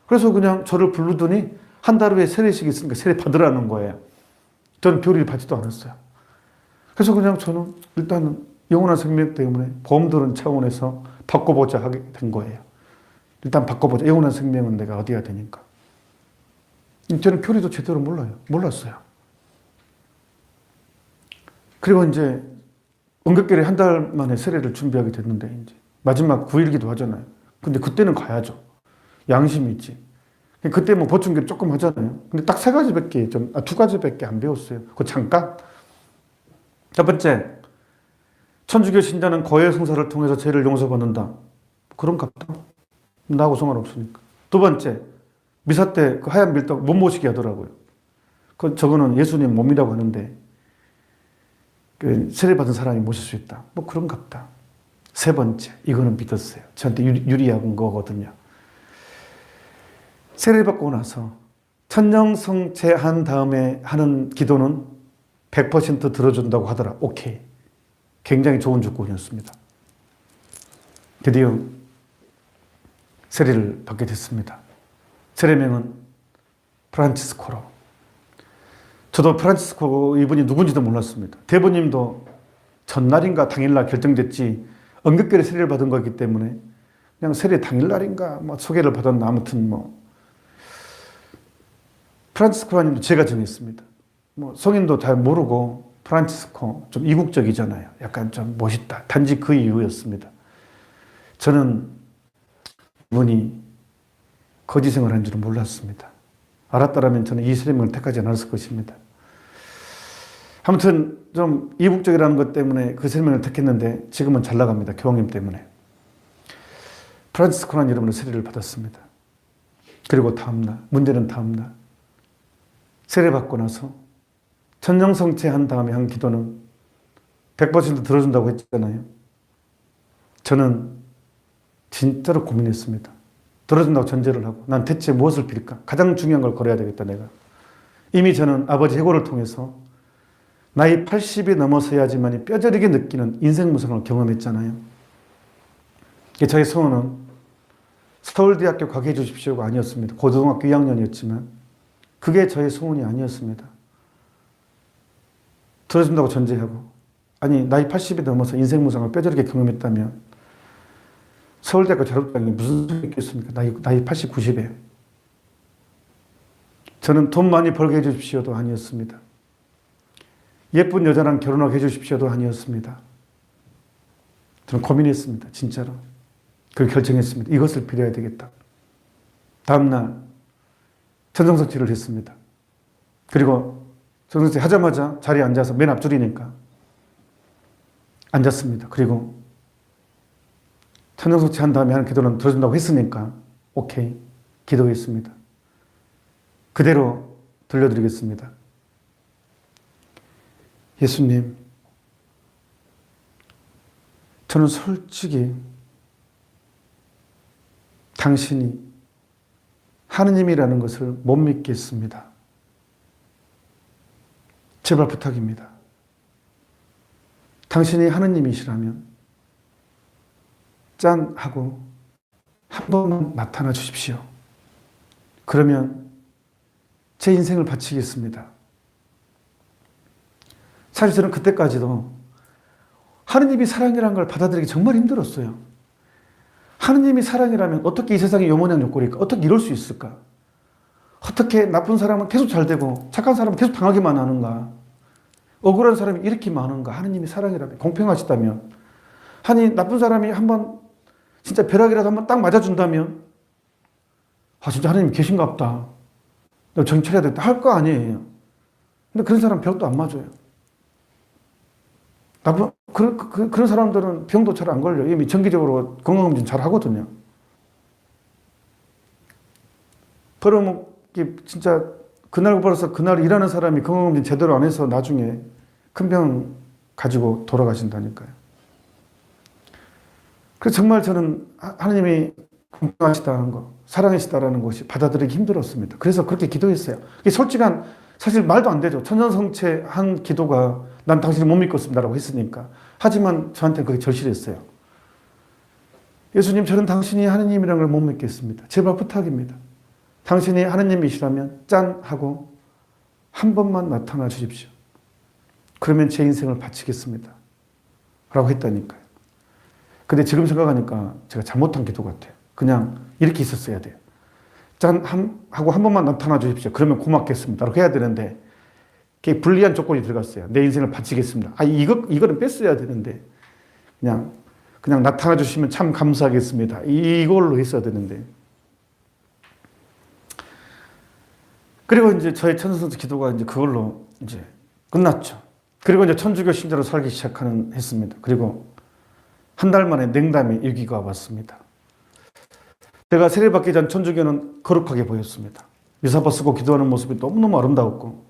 그래서 그냥 저를 부르더니 한 달 후에 세례식이 있으니까 세례 받으라는 거예요. 저는 교리를 받지도 않았어요. 그래서 그냥 저는 일단은 영원한 생명 때문에 보험 들은 차원에서 바꿔보자 하게 된 거예요. 일단 바꿔보자. 영원한 생명은 내가 어디야 되니까. 저는 교리도 제대로 몰랐어요. 그리고 이제 원격결에 한 달 만에 세례를 준비하게 됐는데 이제 마지막 9일기도 하잖아요. 근데 그때는 가야죠. 양심이 있지. 그때 뭐 보충기를 조금 하잖아요. 근데 딱 3가지밖에 2가지밖에 안 배웠어요. 그 잠깐. 첫 번째, 천주교 신자는 거의 성사를 통해서 죄를 용서받는다. 그런갑다. 나하고 상관없으니까. 두 번째, 미사 때 그 하얀 밀떡 못 모시게 하더라고요. 저거는 예수님 몸이라고 하는데 그 세례 받은 사람이 모실 수 있다. 뭐 그런갑다. 세 번째, 이거는 믿었어요. 저한테 유리한 거거든요. 세례 받고 나서 천령성체한 다음에 하는 기도는 100% 들어준다고 하더라. 오케이. 굉장히 좋은 조건이었습니다. 드디어 세례를 받게 됐습니다. 세례명은 프란치스코로. 저도 프란치스코 이분이 누군지도 몰랐습니다. 대부님도 전날인가 당일날 결정됐지 언급결에 세례를 받은 거기 때문에 그냥 세례 당일날인가 뭐 소개를 받았나 아무튼 뭐 프란치스코라님도 제가 정했습니다. 뭐 성인도 잘 모르고 프란치스코 좀 이국적이잖아요. 약간 좀 멋있다. 단지 그 이유였습니다. 저는 이분이 거지생을 한 줄은 몰랐습니다. 알았더라면 저는 이 세례명을 택하지 않았을 것입니다. 아무튼 좀 이국적이라는 것 때문에 그 세례명을 택했는데 지금은 잘 나갑니다. 교황님 때문에. 프란치스코라는 이름으로 세례를 받았습니다. 그리고 다음날, 문제는 다음날 세례 받고 나서 천령성체한 다음에 한 기도는 100% 들어준다고 했잖아요. 저는 진짜로 고민했습니다. 들어준다고 전제를 하고 난 대체 무엇을 빌까? 가장 중요한 걸 걸어야 되겠다 내가. 이미 저는 아버지 해고를 통해서 나이 80이 넘어서야지만 뼈저리게 느끼는 인생 무상을 경험했잖아요. 저의 소원은 서울대학교 가게 해주십시오가 아니었습니다. 고등학교 2학년이었지만 그게 저의 소원이 아니었습니다. 들어준다고 전제하고 아니 나이 80이 넘어서 인생 무상을 뼈저리게 경험했다면 서울대학교 졸업장이 무슨 소용이 있겠습니까? 나이 80, 90에. 저는 돈 많이 벌게 해주십시오도 아니었습니다. 예쁜 여자랑 결혼하게 해주십시오도 아니었습니다. 저는 고민했습니다. 진짜로. 그걸 결정했습니다. 이것을 빌어야 되겠다. 다음날 천정석지를 했습니다. 그리고 천정석지 하자마자 자리에 앉아서 맨 앞줄이니까 앉았습니다. 그리고 천정석지 한 다음에 하는 기도는 들어준다고 했으니까 오케이 기도했습니다. 그대로 들려드리겠습니다. 예수님, 저는 솔직히 당신이 하느님이라는 것을 못 믿겠습니다. 제발 부탁입니다. 당신이 하느님이시라면 짠 하고 한 번만 나타나 주십시오. 그러면 제 인생을 바치겠습니다. 사실 저는 그때까지도 하느님이 사랑이라는 걸 받아들이기 정말 힘들었어요. 하느님이 사랑이라면 어떻게 이 세상에 요모냥 욕구일까? 어떻게 이럴 수 있을까? 어떻게 나쁜 사람은 계속 잘 되고 착한 사람은 계속 당하기만 하는가? 억울한 사람이 이렇게 많은가? 하느님이 사랑이라면, 공평하시다면, 아니 나쁜 사람이 한번 진짜 벼락이라도 한번 딱 맞아준다면, 아 진짜 하느님 계신가 보다, 내가 정신 차려야 되겠다 할 거 아니에요. 근데 그런 사람 벽도 안 맞아요. 나쁜 그런 사람들은 병도 잘 안 걸려요. 이미 정기적으로 건강검진 잘 하거든요. 그러면 진짜 그날 벌어서 그날 일하는 사람이 건강검진 제대로 안 해서 나중에 큰 병 가지고 돌아가신다니까요. 그래서 정말 저는 하나님이 공평하시다는 거, 사랑이시다라는 것이 받아들이기 힘들었습니다. 그래서 그렇게 기도했어요. 솔직한, 사실 말도 안 되죠. 천연성체 한 기도가 난 당신을 못 믿겠습니다라고 했으니까. 하지만 저한테는 그게 절실했어요. 예수님, 저는 당신이 하느님이라는 걸 못 믿겠습니다. 제발 부탁입니다. 당신이 하느님이시라면 짠 하고 한 번만 나타나 주십시오. 그러면 제 인생을 바치겠습니다. 라고 했다니까요. 근데 지금 생각하니까 제가 잘못한 기도 같아요. 그냥 이렇게 있었어야 돼요. 짠 하고 한 번만 나타나 주십시오. 그러면 고맙겠습니다. 라고 해야 되는데 그게 불리한 조건이 들어갔어요. 내 인생을 바치겠습니다. 이거는 뺐어야 되는데 그냥 나타나 주시면 참 감사하겠습니다. 이걸로 했어야 되는데. 그리고 이제 저의 천선서 기도가 이제 그걸로 이제 끝났죠. 그리고 이제 천주교 신자로 살기 했습니다. 그리고 한 달 만에 냉담의 일기가 왔습니다. 제가 세례받기 전 천주교는 거룩하게 보였습니다. 미사바 쓰고 기도하는 모습이 너무너무 아름다웠고,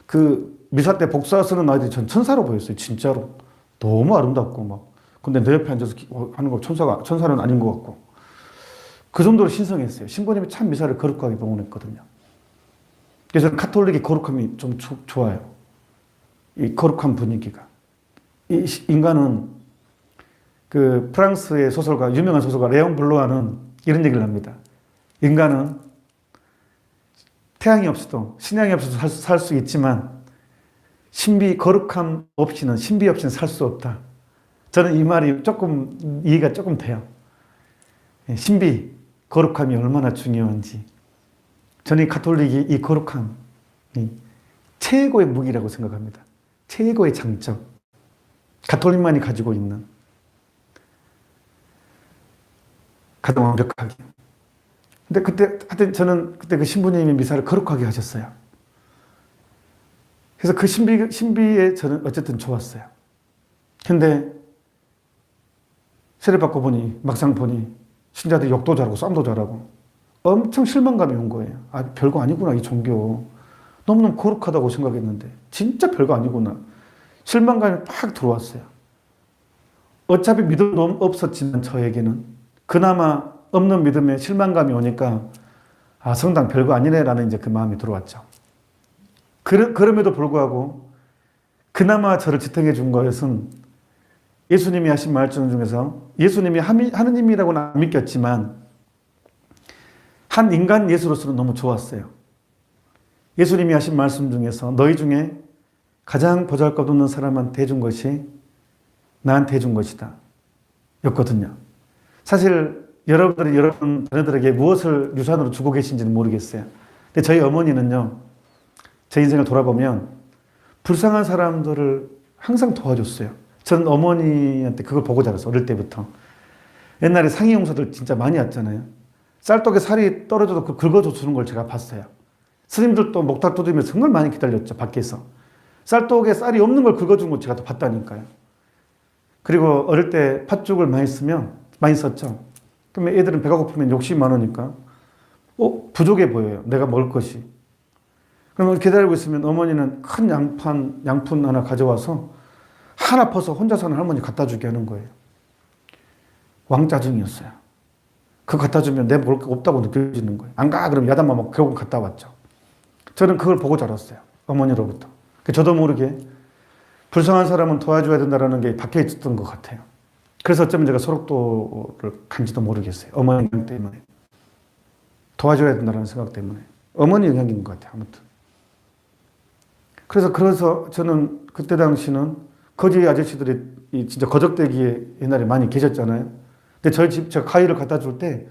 그 미사 때 복사 쓰는 아이들이 전 천사로 보였어요. 진짜로. 너무 아름답고 막. 근데 내 옆에 앉아서 하는 거 천사는 아닌 것 같고. 그 정도로 신성했어요. 신부님이 참 미사를 거룩하게 봉헌했거든요. 그래서 카톨릭의 거룩함이 좀 좋아요. 이 거룩한 분위기가. 이 인간은 그 프랑스의 소설가, 유명한 소설가 레옹 블루아는 이런 얘기를 합니다. 인간은 태양이 없어도, 신양이 없어도 살 수 있지만 거룩함 없이는, 신비 없이는 살 수 없다. 저는 이 말이 이해가 조금 돼요. 신비, 거룩함이 얼마나 중요한지. 저는 가톨릭이 이 거룩함이 최고의 무기라고 생각합니다. 최고의 장점. 가톨릭만이 가지고 있는. 가장 완벽하게. 근데 하여튼 저는 그때 그 신부님이 미사를 거룩하게 하셨어요. 그래서 그 신비에 저는 어쨌든 좋았어요. 근데 세례받고 보니, 막상 보니 신자들이 욕도 잘하고 싸움도 잘하고 엄청 실망감이 온 거예요. 아, 별거 아니구나, 이 종교. 너무너무 거룩하다고 생각했는데 진짜 별거 아니구나. 실망감이 팍 들어왔어요. 어차피 믿음 없었지만 저에게는 그나마 없는 믿음에 실망감이 오니까 아, 성당 별거 아니네라는 이제 그 마음이 들어왔죠. 그럼에도 불구하고 그나마 저를 지탱해 준 것은 예수님이 하신 말씀 중에서, 예수님이 하느님이라고는 안 믿겼지만 한 인간 예수로서는 너무 좋았어요. 예수님이 하신 말씀 중에서 너희 중에 가장 보잘것없는 사람한테 해준 것이 나한테 해준 것이다 였거든요. 사실 여러분 자녀들에게 무엇을 유산으로 주고 계신지는 모르겠어요. 근데 저희 어머니는요, 제 인생을 돌아보면 불쌍한 사람들을 항상 도와줬어요. 저는 어머니한테 그걸 보고 자랐어요. 어릴 때부터. 옛날에 상이용사들 진짜 많이 왔잖아요. 쌀떡에 살이 떨어져도 그 긁어줘 주는 걸 제가 봤어요. 스님들도 목탁 두드리면서 정말 많이 기다렸죠, 밖에서. 쌀떡에 쌀이 없는 걸 긁어주는 걸 제가 또 봤다니까요. 그리고 어릴 때 팥죽을 많이 썼죠. 그러면 애들은 배가 고프면 욕심이 많으니까 부족해 보여요. 내가 먹을 것이. 그러면 기다리고 있으면 어머니는 큰 양푼 하나 가져와서 하나 퍼서 혼자 사는 할머니 갖다 주게 하는 거예요. 왕짜증이었어요. 그거 갖다 주면 내 먹을 게 없다고 느껴지는 거예요. 안 가! 그러면 야단만 먹고 결국 갔다 왔죠. 저는 그걸 보고 자랐어요. 어머니로부터. 저도 모르게 불쌍한 사람은 도와줘야 된다는 게 박혀 있었던 것 같아요. 그래서 어쩌면 제가 소록도를 간지도 모르겠어요. 어머니 영향 때문에. 도와줘야 된다는 생각 때문에. 어머니 영향인 것 같아요. 아무튼. 그래서 저는 그때 당시는 거지 아저씨들이 진짜 거적대기에 옛날에 많이 계셨잖아요. 근데 저희 집 제가 과일을 갖다 줄 때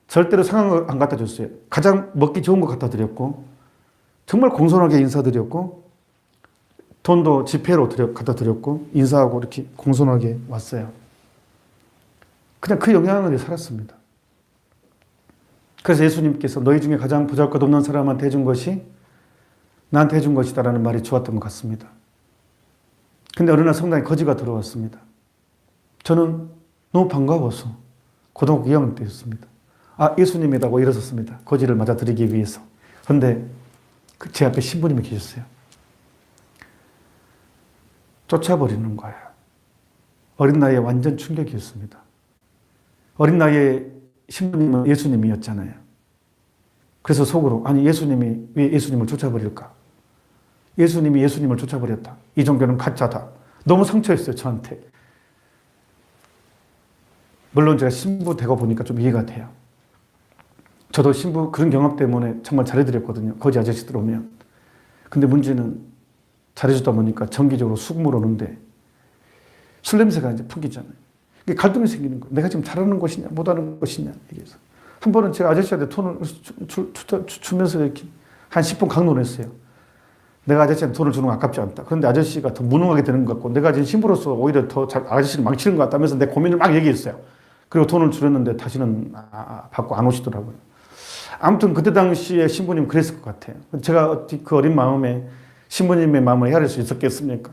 절대로 상한 거 안 갖다 줬어요. 가장 먹기 좋은 거 갖다 드렸고 정말 공손하게 인사드렸고 돈도 지폐로 갖다 드렸고 인사하고 이렇게 공손하게 왔어요. 그냥 그 영향을 살았습니다. 그래서 예수님께서 너희 중에 가장 보잘것없는 사람한테 해준 것이 나한테 해준 것이다라는 말이 좋았던 것 같습니다. 근데 어느 날 성당에 거지가 들어왔습니다. 저는 너무 반가워서 고등학교 2학년 때였습니다. 아, 예수님이라고 일어섰습니다. 거지를 맞아드리기 위해서. 그런데 제 앞에 신부님이 계셨어요. 쫓아버리는 거예요. 어린 나이에 완전 충격이었습니다. 어린 나이에 신부님은 예수님이었잖아요. 그래서 속으로 아니 예수님이 왜 예수님을 쫓아버릴까? 예수님이 예수님을 쫓아버렸다. 이 종교는 가짜다. 너무 상처였어요, 저한테. 물론 제가 신부 되고 보니까 좀 이해가 돼요. 저도 신부 그런 경험 때문에 정말 잘해드렸거든요. 거지 아저씨들 오면. 근데 문제는 잘해주다 보니까 정기적으로 수금을 오는데 술 냄새가 이제 풍기잖아요. 갈등이 생기는 거예요. 내가 지금 잘하는 것이냐, 못하는 것이냐. 얘기해서. 한 번은 제가 아저씨한테 돈을 주면서 이렇게 한 10분 강론했어요. 내가 아저씨한테 돈을 주는 거 아깝지 않다. 그런데 아저씨가 더 무능하게 되는 것 같고 내가 지금 신부로서 오히려 더 아저씨를 망치는 것 같다면서 내 고민을 막 얘기했어요. 그리고 돈을 주렸는데 다시는 받고 안 오시더라고요. 아무튼 그때 당시에 신부님 그랬을 것 같아요. 제가 그 어린 마음에 신부님의 마음을 헤아릴 수 있었겠습니까?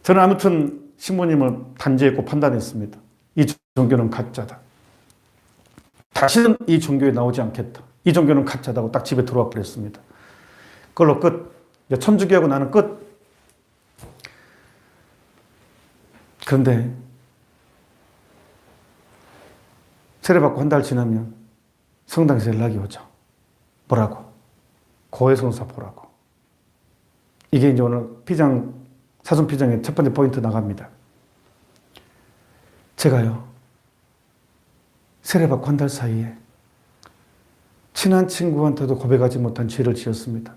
저는 아무튼 신부님을 단죄했고 판단했습니다. 이 종교는 가짜다. 다시는 이 종교에 나오지 않겠다. 이 종교는 가짜다고 딱 집에 들어와 버렸습니다. 그걸로 끝. 천주교하고 나는 끝. 그런데 세례받고 한 달 지나면 성당에서 연락이 오죠. 뭐라고? 고해성사 보라고. 이게 이제 오늘 사전 피장의 첫 번째 포인트 나갑니다. 제가요, 세례받고 한 달 사이에 친한 친구한테도 고백하지 못한 죄를 지었습니다.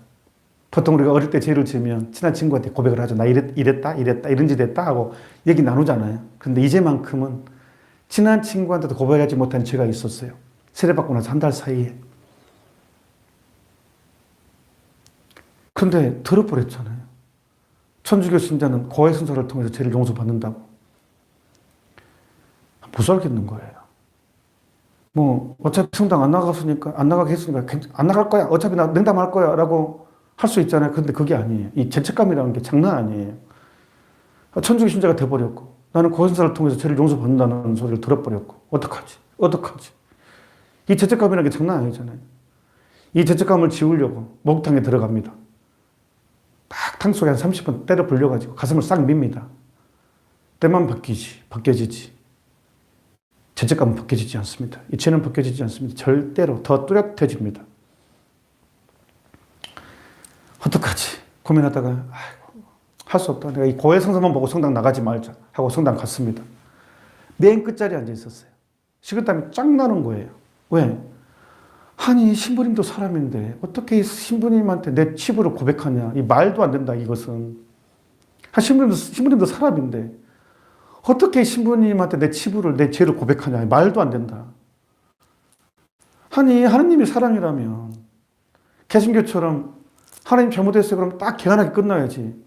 보통 우리가 어릴 때 죄를 지으면 친한 친구한테 고백을 하죠. 나 이랬다, 이런 짓 했다 하고 얘기 나누잖아요. 그런데 이제만큼은 친한 친구한테도 고백하지 못한 죄가 있었어요. 세례받고 나서 한 달 사이에. 그런데 들어버렸잖아요. 천주교 신자는 고해성사를 통해서 죄를 용서받는다고. 못 살겠는 거예요. 뭐 어차피 성당 안 나가게 했으니까 안 나갈 거야. 어차피 나 냉담할 거야 라고 할 수 있잖아요. 근데 그게 아니에요. 이 죄책감이라는 게 장난 아니에요. 천주교 신자가 돼버렸고 나는 고해성사를 통해서 죄를 용서받는다는 소리를 들어버렸고 어떡하지? 이 죄책감이라는 게 장난 아니잖아요. 이 죄책감을 지우려고 목욕탕에 들어갑니다. 딱 탕 속에 한 30분 때려 불려가지고 가슴을 싹 밉니다. 때만 벗겨지지. 죄책감은 벗겨지지 않습니다. 이 죄는 벗겨지지 않습니다. 절대로 더 뚜렷해집니다. 어떡하지? 고민하다가 할 수 없다. 내가 이 고해성사만 보고 성당 나가지 말자 하고 성당 갔습니다. 맨 끝자리에 앉아 있었어요. 식은땀이 쫙 나는 거예요. 왜? 아니 신부님도 사람인데 어떻게 신부님한테 내 치부를 고백하냐. 이 말도 안 된다 이것은. 신부님도 사람인데 어떻게 신부님한테 내 치부를 내 죄를 고백하냐. 말도 안 된다. 아니 하느님이 사랑이라면 개신교처럼 하나님 잘못했어요. 그럼 딱 개간하게 끝나야지.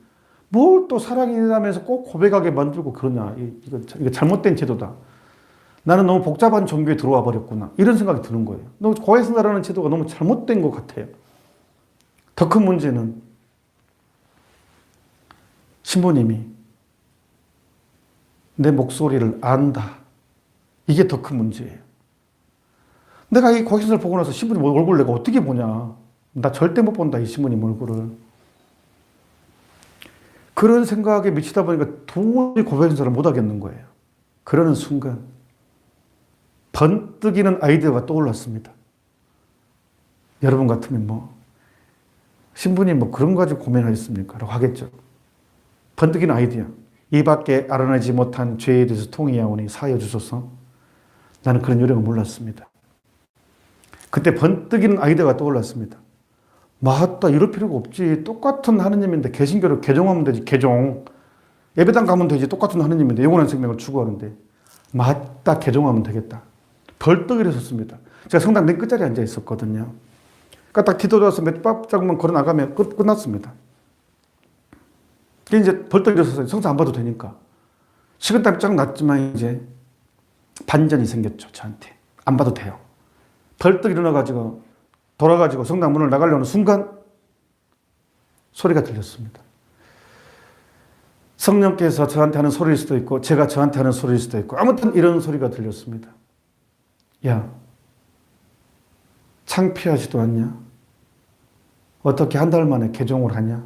뭘 또 사랑이라면서 꼭 고백하게 만들고 그러냐. 이거 잘못된 제도다. 나는 너무 복잡한 종교에 들어와 버렸구나. 이런 생각이 드는 거예요. 너무 고해성사라는 제도가 너무 잘못된 것 같아요. 더 큰 문제는 신부님이 내 목소리를 안다. 이게 더 큰 문제예요. 내가 이 고해성사를 보고 나서 신부님 얼굴을 내가 어떻게 보냐. 나 절대 못 본다. 이 신부님 얼굴을. 그런 생각에 미치다 보니까 도저히 고해성사를 못 하겠는 거예요. 그러는 순간 번뜩이는 아이디어가 떠올랐습니다. 여러분 같으면 신부님 그런 거 가지고 고민하셨습니까? 라고 하겠죠. 번뜩이는 아이디어. 이밖에 알아내지 못한 죄에 대해서 통회하오니 사하여 주소서. 나는 그런 요령을 몰랐습니다. 그때 번뜩이는 아이디어가 떠올랐습니다. 맞다, 이럴 필요가 없지. 똑같은 하느님인데 개신교를 개종하면 되지. 개종. 예배당 가면 되지. 똑같은 하느님인데 영원한 생명을 추구하는데 맞다, 개종하면 되겠다. 벌떡 일어섰습니다. 제가 성당 맨 끝자리에 앉아 있었거든요. 그러니까 딱 기도 들어서 몇 발짝만 걸어 나가면 끝났습니다. 이제 벌떡 일어서서 성사 안 봐도 되니까. 식은땀이 쫙 났지만 이제 반전이 생겼죠, 저한테. 안 봐도 돼요. 벌떡 일어나가지고 돌아가지고 성당 문을 나가려는 순간 소리가 들렸습니다. 성령께서 저한테 하는 소리일 수도 있고 제가 저한테 하는 소리일 수도 있고 아무튼 이런 소리가 들렸습니다. 야, 창피하지도 않냐? 어떻게 한 달 만에 개종을 하냐?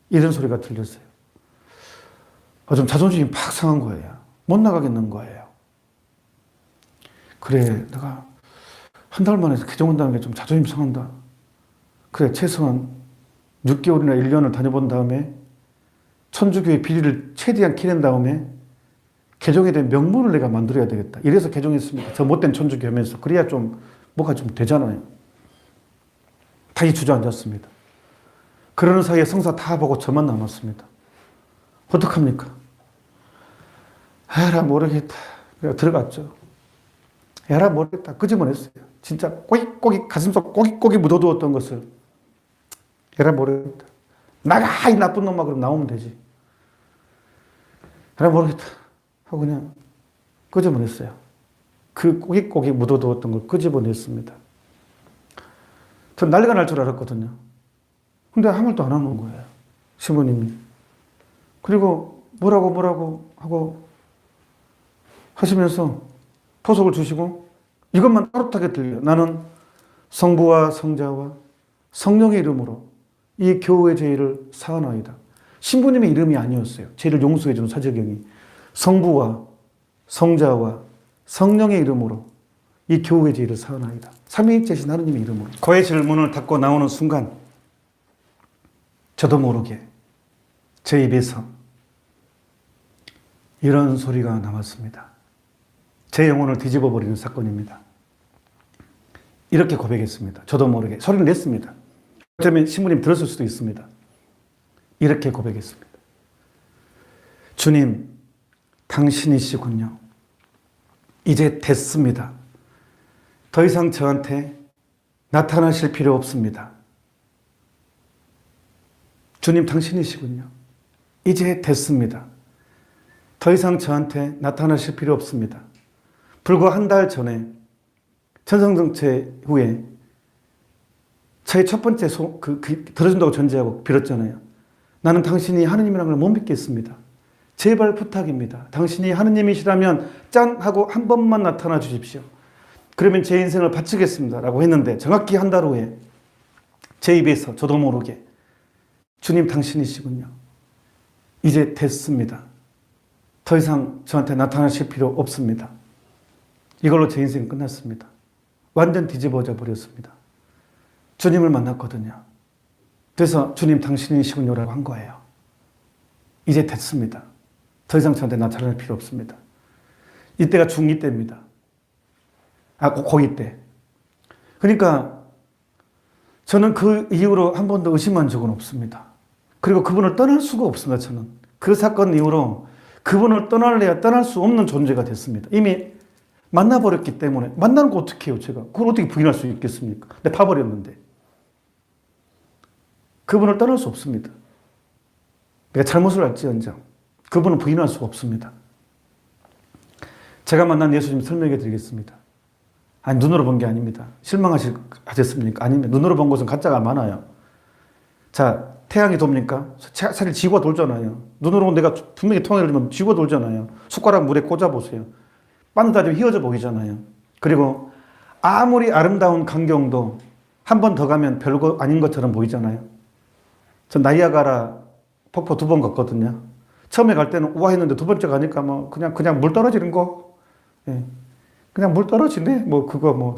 이런 소리가 들렸어요. 좀 자존심이 팍 상한 거예요. 못 나가겠는 거예요. 그래, 내가 한 달 만에 개종한다는 게 좀 자존심 상한다. 그래, 최소한 6개월이나 1년을 다녀본 다음에 천주교의 비리를 최대한 캐낸 다음에 개종에 대한 명분을 내가 만들어야 되겠다. 이래서 개종했습니다. 저 못된 천주교 하면서. 그래야 좀 뭐가 좀 되잖아요. 다시 주저앉았습니다. 그러는 사이에 성사 다 보고 저만 남았습니다. 어떡합니까? 에라 모르겠다. 그래서 들어갔죠. 에라 모르겠다. 끄집어냈어요. 진짜 꼬깃꼬깃 가슴속 꼬깃꼬깃 묻어두었던 것을 에라 모르겠다. 나가 이 나쁜 놈아. 그럼 나오면 되지. 에라 모르겠다 하고 그냥 끄집어냈어요. 그 꼬깃꼬깃 묻어두었던 걸 끄집어냈습니다. 전 난리가 날 줄 알았거든요. 근데 아무 말도 안 하는 거예요. 신부님이. 그리고 뭐라고 하고 하시면서 포석을 주시고 이것만 따뜻하게 들려. 나는 성부와 성자와 성령의 이름으로 이 교우의 죄를 사하나이다. 신부님의 이름이 아니었어요. 죄를 용서해 주는 사제경이. 성부와 성자와 성령의 이름으로 이 교우의 죄를 사하나이다. 삼위일체신 하느님의 이름으로. 거의 질문을 닫고 나오는 순간 저도 모르게 제 입에서 이런 소리가 나왔습니다. 제 영혼을 뒤집어 버리는 사건입니다. 이렇게 고백했습니다. 저도 모르게 소리를 냈습니다. 어쩌면 신부님 들었을 수도 있습니다. 이렇게 고백했습니다. 주님, 당신이시군요. 이제 됐습니다. 더 이상 저한테 나타나실 필요 없습니다. 주님, 당신이시군요. 이제 됐습니다. 더 이상 저한테 나타나실 필요 없습니다. 불과 한 달 전에 천성정체 후에 저의 첫 번째 들어준다고 전제하고 빌었잖아요. 나는 당신이 하느님이라는 걸 못 믿겠습니다. 제발 부탁입니다. 당신이 하느님이시라면 짠 하고 한 번만 나타나 주십시오. 그러면 제 인생을 바치겠습니다. 라고 했는데 정확히 한 달 후에 제 입에서 저도 모르게 주님 당신이시군요. 이제 됐습니다. 더 이상 저한테 나타나실 필요 없습니다. 이걸로 제 인생은 끝났습니다. 완전 뒤집어져 버렸습니다. 주님을 만났거든요. 그래서 주님 당신이시군요라고 한 거예요. 이제 됐습니다. 더 이상 저한테 나타날 필요 없습니다. 이때가 중2 때입니다. 고2 때. 그러니까 저는 그 이후로 한 번도 의심한 적은 없습니다. 그리고 그분을 떠날 수가 없습니다. 저는 그 사건 이후로 그분을 떠날래야 떠날 수 없는 존재가 됐습니다. 이미 만나버렸기 때문에. 만나는 거 어떻게 해요, 제가? 그걸 어떻게 부인할 수 있겠습니까? 내가 파버렸는데. 그분을 떠날 수 없습니다. 내가 잘못을 할지언정 그분은 부인할 수가 없습니다. 제가 만난 예수님 설명해 드리겠습니다. 아니, 눈으로 본 게 아닙니다. 실망하셨습니까? 아니면 눈으로 본 것은 가짜가 많아요. 자, 태양이 돕니까? 사실 지구가 돌잖아요. 눈으로 내가 분명히 통화를 하면 지구가 돌잖아요. 숟가락 물에 꽂아보세요. 반듯하게 휘어져 보이잖아요. 그리고 아무리 아름다운 광경도 한 번 더 가면 별거 아닌 것처럼 보이잖아요. 전 나이아가라 폭포 2번 갔거든요. 처음에 갈 때는 우와 했는데 두 번째 가니까 뭐 그냥 물 떨어지는 거. 예. 그냥 물 떨어지네.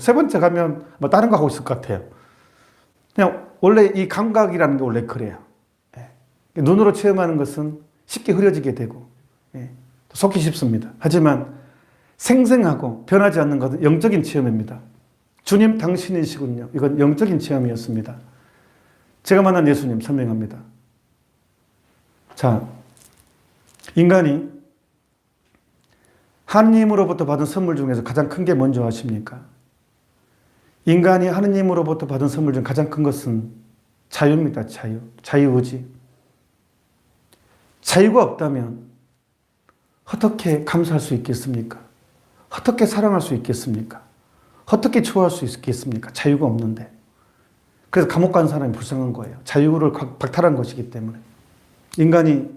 세 번째 가면 뭐 다른 거 하고 있을 것 같아요. 그냥 원래 이 감각이라는 게 원래 그래요. 예. 눈으로 체험하는 것은 쉽게 흐려지게 되고, 예. 속기 쉽습니다. 하지만 생생하고 변하지 않는 것은 영적인 체험입니다. 주님 당신이시군요. 이건 영적인 체험이었습니다. 제가 만난 예수님 설명합니다. 자, 인간이 하느님으로부터 받은 선물 중에서 가장 큰 게 뭔지 아십니까? 인간이 하느님으로부터 받은 선물 중 가장 큰 것은 자유입니다. 자유. 자유의지. 자유가 없다면 어떻게 감사할 수 있겠습니까? 어떻게 사랑할 수 있겠습니까? 어떻게 좋아할 수 있겠습니까? 자유가 없는데. 그래서 감옥 간 사람이 불쌍한 거예요. 자유를 박탈한 것이기 때문에. 인간이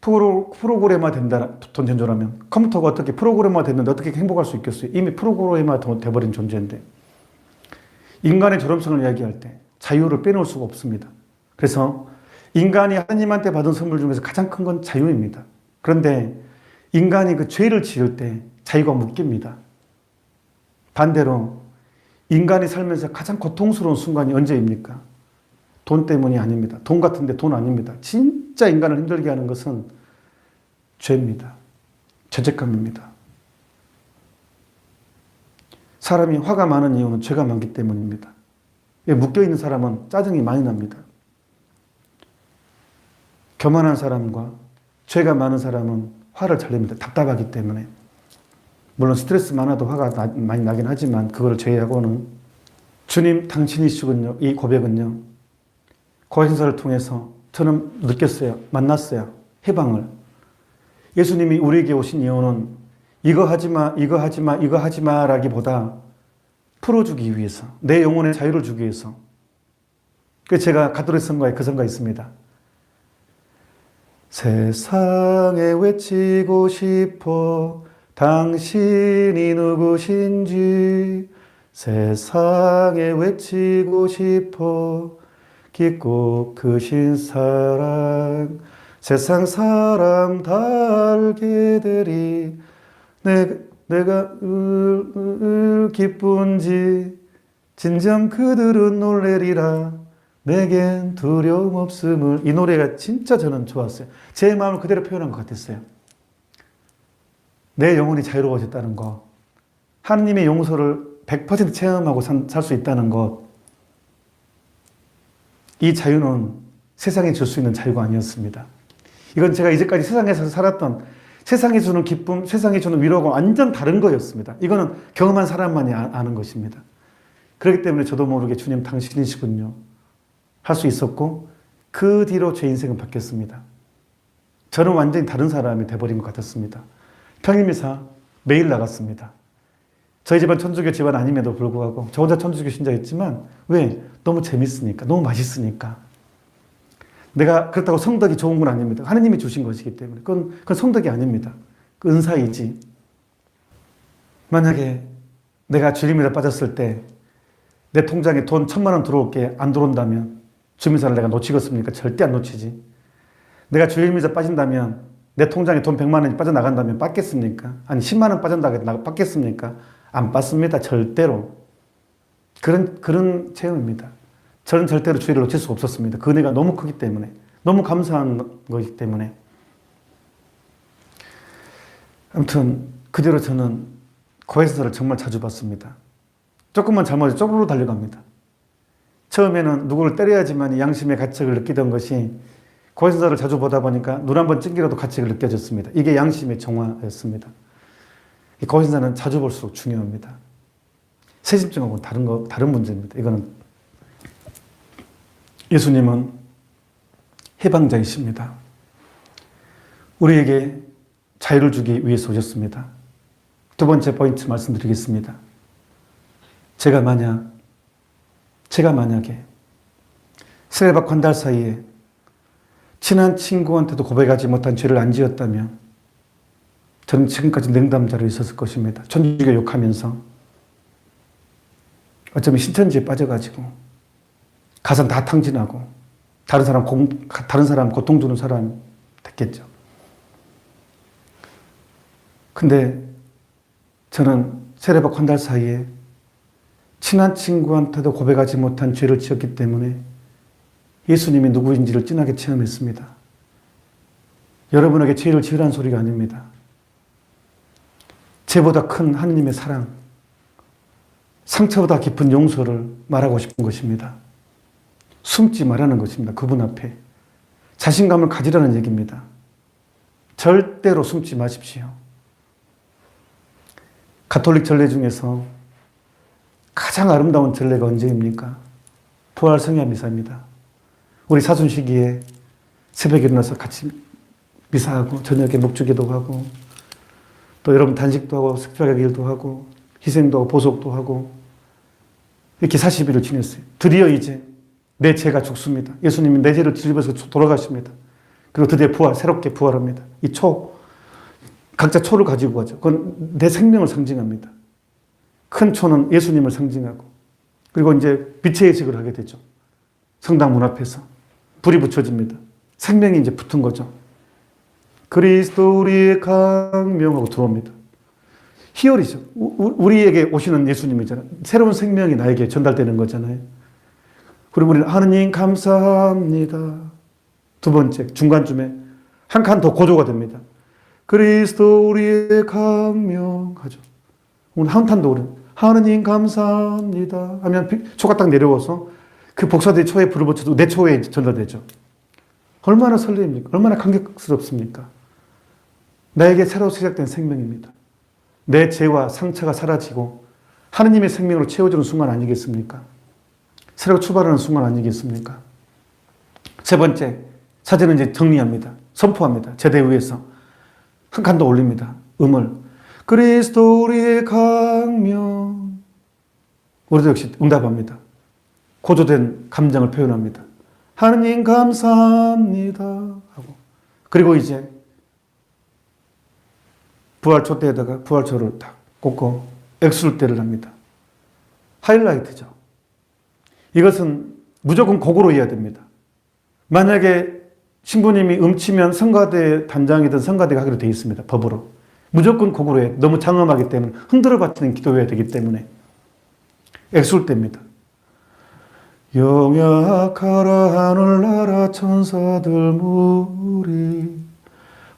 프로그래머가 된다, 돈 전조라면 컴퓨터가 어떻게 프로그래머가 됐는데 어떻게 행복할 수 있겠어요? 이미 프로그래머가 돼버린 존재인데. 인간의 존엄성을 이야기할 때 자유를 빼놓을 수가 없습니다. 그래서 인간이 하나님한테 받은 선물 중에서 가장 큰 건 자유입니다. 그런데 인간이 그 죄를 지을 때 자유가 묶입니다. 반대로 인간이 살면서 가장 고통스러운 순간이 언제입니까? 돈 때문이 아닙니다. 돈 같은데 돈 아닙니다. 진짜 인간을 힘들게 하는 것은 죄입니다. 죄책감입니다. 사람이 화가 많은 이유는 죄가 많기 때문입니다. 묶여있는 사람은 짜증이 많이 납니다. 교만한 사람과 죄가 많은 사람은 화를 잘 냅니다. 답답하기 때문에. 물론 스트레스 많아도 화가 많이 나긴 하지만 그걸 제외하고는 주님 당신이시군요. 이 고백은요. 고해성사를 통해서 저는 느꼈어요. 만났어요. 해방을. 예수님이 우리에게 오신 이유는 이거 하지마, 이거 하지마, 이거 하지마 라기보다 풀어주기 위해서, 내 영혼의 자유를 주기 위해서. 그래서 제가 가톨릭 성가에 그 성가 있습니다. 세상에 외치고 싶어 당신이 누구신지, 세상에 외치고 싶어 깊고 크신 사랑, 세상 사람 다 알게 되리 내가 기쁜지 진정 그들은 놀래리라 내겐 두려움 없음을. 이 노래가 진짜 저는 좋았어요. 제 마음을 그대로 표현한 것 같았어요. 내 영혼이 자유로워졌다는 것, 하나님의 용서를 100% 체험하고 살 수 있다는 것, 이 자유는 세상에 줄 수 있는 자유가 아니었습니다. 이건 제가 이제까지 세상에서 살았던, 세상이 주는 기쁨, 세상이 주는 위로가 완전 다른 거였습니다. 이거는 경험한 사람만이 아는 것입니다. 그렇기 때문에 저도 모르게 주님 당신이시군요 할 수 있었고, 그 뒤로 제 인생은 바뀌었습니다. 저는 완전히 다른 사람이 돼버린 것 같았습니다. 평일미사 매일 나갔습니다. 저희 집안 천주교 집안 아님에도 불구하고 저 혼자 천주교 신자였지만, 왜? 너무 재밌으니까, 너무 맛있으니까. 내가 그렇다고 성덕이 좋은 건 아닙니다. 하느님이 주신 것이기 때문에. 그건 성덕이 아닙니다. 그 은사이지. 만약에 내가 주일미사 빠졌을 때 내 통장에 돈 1,000만 원 들어올 게 안 들어온다면 주일미사를 내가 놓치겠습니까? 절대 안 놓치지. 내가 주일미사 빠진다면 내 통장에 돈 100만 원이 빠져나간다면 빠겠습니까? 아니 10만 원 빠진다고 빠겠습니까? 안 빠습니다. 절대로. 그런 체험입니다. 저는 절대로 주일을 놓칠 수 없었습니다. 그 은혜가 너무 크기 때문에, 너무 감사한 것이기 때문에. 아무튼 그 뒤로 저는 고해성사를 정말 자주 봤습니다. 조금만 잘못해서 쪼르르 달려갑니다. 처음에는 누구를 때려야지만 양심의 가책을 느끼던 것이 고해성사를 자주 보다 보니까 눈 한 번 찡기라도 가책을 느껴졌습니다. 이게 양심의 정화였습니다. 고해성사는 자주 볼수록 중요합니다. 세심증하고는 다른 문제입니다. 이거는 예수님은 해방자이십니다. 우리에게 자유를 주기 위해서 오셨습니다. 두 번째 포인트 말씀드리겠습니다. 제가 만약에 세례받고 한 달 사이에 친한 친구한테도 고백하지 못한 죄를 안 지었다면 저는 지금까지 냉담자로 있었을 것입니다. 천주교 욕하면서 어쩌면 신천지에 빠져가지고 가산 다 탕진하고 다른 사람 고통 주는 사람 됐겠죠. 근데 저는 세례받고 한 달 사이에 친한 친구한테도 고백하지 못한 죄를 지었기 때문에 예수님이 누구인지를 진하게 체험했습니다. 여러분에게 죄를 지으라는 소리가 아닙니다. 죄보다 큰 하느님의 사랑, 상처보다 깊은 용서를 말하고 싶은 것입니다. 숨지 말라는 것입니다. 그분 앞에. 자신감을 가지라는 얘기입니다. 절대로 숨지 마십시오. 가톨릭 전례 중에서 가장 아름다운 전례가 언제입니까? 부활 성야 미사입니다. 우리 사순시기에 새벽에 일어나서 같이 미사하고 저녁에 묵주기도 하고 또 여러분 단식도 하고 특별하게 일도 하고 희생도 하고 보속도 하고 이렇게 40일을 지냈어요. 드디어 이제 내 죄가 죽습니다. 예수님이 내 죄를 뒤집어서 돌아가십니다. 그리고 드디어 부활, 새롭게 부활합니다. 이 초, 각자 초를 가지고 가죠. 그건 내 생명을 상징합니다. 큰 초는 예수님을 상징하고 그리고 이제 빛의 예식을 하게 되죠. 성당 문 앞에서 불이 붙여집니다. 생명이 이제 붙은 거죠. 그리스도 우리의 강명하고 들어옵니다. 희열이죠. 우리에게 오시는 예수님이잖아요. 새로운 생명이 나에게 전달되는 거잖아요. 그리고 우리는 하느님 감사합니다. 두 번째 중간쯤에 한 칸 더 고조가 됩니다. 그리스도 우리의 강명하죠. 오늘 한 칸 더 오른 하느님 감사합니다 하면 초가 딱 내려와서 그 복사된 초에 불을 붙여도 내 초에 전달되죠. 얼마나 설레입니까? 얼마나 감격스럽습니까? 나에게 새로 시작된 생명입니다. 내 죄와 상처가 사라지고 하느님의 생명으로 채워주는 순간 아니겠습니까? 새로 출발하는 순간 아니겠습니까? 세 번째, 사제는 이제 정리합니다. 선포합니다. 제대 위에서 한 칸 더 올립니다. 음을 그리스도 우리의 강명. 우리도 역시 응답합니다. 고조된 감정을 표현합니다. 하느님 감사합니다 하고 그리고 이제 부활초 때에다가 부활초를 딱 꽂고 엑술대를 합니다. 하이라이트죠. 이것은 무조건 곡으로 해야 됩니다. 만약에 신부님이 음치면 성가대 단장이든 성가대가 하기로 되어 있습니다. 법으로. 무조건 곡으로 해야 너무 장엄하기 때문에 흔들어 바치는 기도해야 되기 때문에 엑술대입니다. 영약하라 하늘나라 천사들 무리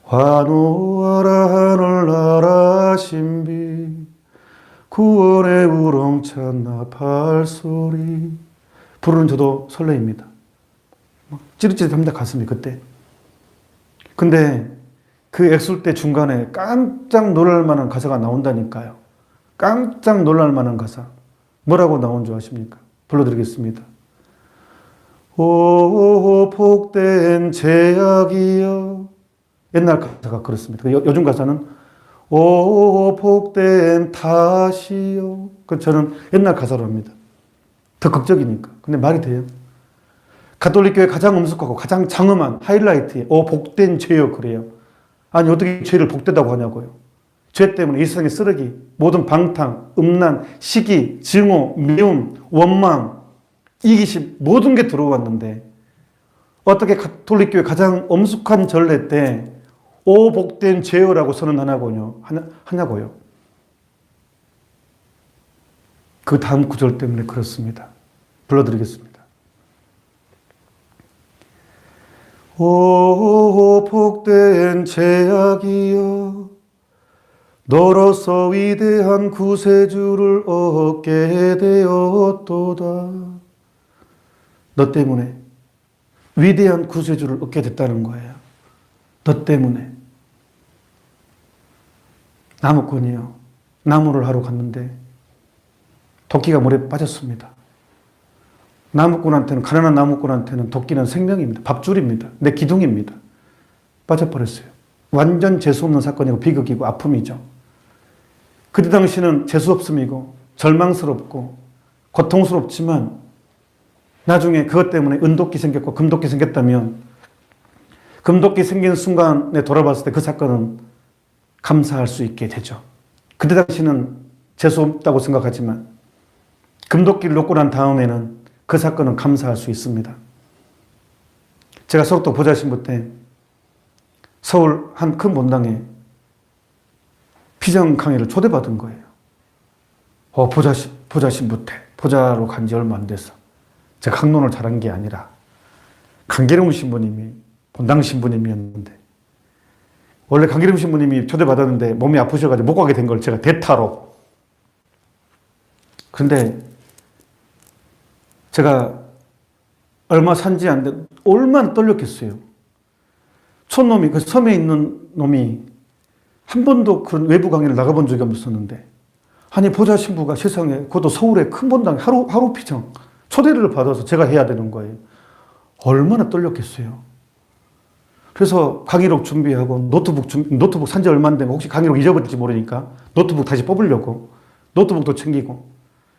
환호하라 하늘나라 신비 구원의 우렁찬 나팔 소리 부르는 저도 설레입니다. 찌릿찌릿합니다. 가슴이 그때. 근데 그 엑술대 중간에 깜짝 놀랄 만한 가사가 나온다니까요. 깜짝 놀랄 만한 가사. 뭐라고 나온 줄 아십니까? 불러드리겠습니다. 오 복된 제약이여. 옛날 가사가 그렇습니다. 요즘 가사는 오 복된 다시여. 저는 옛날 가사로 합니다. 더 극적이니까. 근데 말이 돼요? 가톨릭 교회 가장 엄숙하고 가장 장엄한 하이라이트에 오 복된 죄여 그래요. 아니 어떻게 죄를 복되다고 하냐고요. 죄 때문에 이 세상의 쓰레기, 모든 방탕, 음란, 시기, 증오, 미움, 원망, 이기심 모든 게 들어왔는데 어떻게 가톨릭 교회 가장 엄숙한 전례 때 오 복된 죄여라고 선언하냐고요. 그 다음 구절 때문에 그렇습니다. 불러드리겠습니다. 오 복된 제약이여 너로서 위대한 구세주를 얻게 되었도다. 너 때문에 위대한 구세주를 얻게 됐다는 거예요. 너 때문에. 나무꾼이요. 나무를 하러 갔는데 도끼가 물에 빠졌습니다. 나무꾼한테는, 가난한 나무꾼한테는 도끼는 생명입니다. 밥줄입니다. 내 기둥입니다. 빠져버렸어요. 완전 재수없는 사건이고 비극이고 아픔이죠. 그때 당시는 재수없음이고 절망스럽고 고통스럽지만 나중에 그것 때문에 은도끼 생겼고 금도끼 생겼다면 금도끼 생긴 순간에 돌아봤을 때 그 사건은 감사할 수 있게 되죠. 그때 당시는 재수없다고 생각하지만 금도끼를 놓고 난 다음에는 그 사건은 감사할 수 있습니다. 제가 서울도 보좌신부 때 서울 한 큰 본당에 피정 강의를 초대받은 거예요. 보좌신부 때 보좌로 간 지 얼마 안 돼서 제가 강론을 잘한 게 아니라 강계룡 신부님이 본당 신부님이었는데 원래 강계룡 신부님이 초대받았는데 몸이 아프셔가지고 못 가게 된 걸 제가 대타로. 그런데 제가 얼마 산지 안 돼, 얼마나 떨렸겠어요. 촌놈이, 그 섬에 있는 놈이 한 번도 그런 외부 강의를 나가본 적이 없었는데 아니 보좌 신부가 세상에 그것도 서울의 큰 본당에 하루 피정 초대를 받아서 제가 해야 되는 거예요. 얼마나 떨렸겠어요. 그래서 강의록 준비하고 노트북 산지 얼마 안 된 거 혹시 강의록 잊어버릴지 모르니까 노트북 다시 뽑으려고 노트북도 챙기고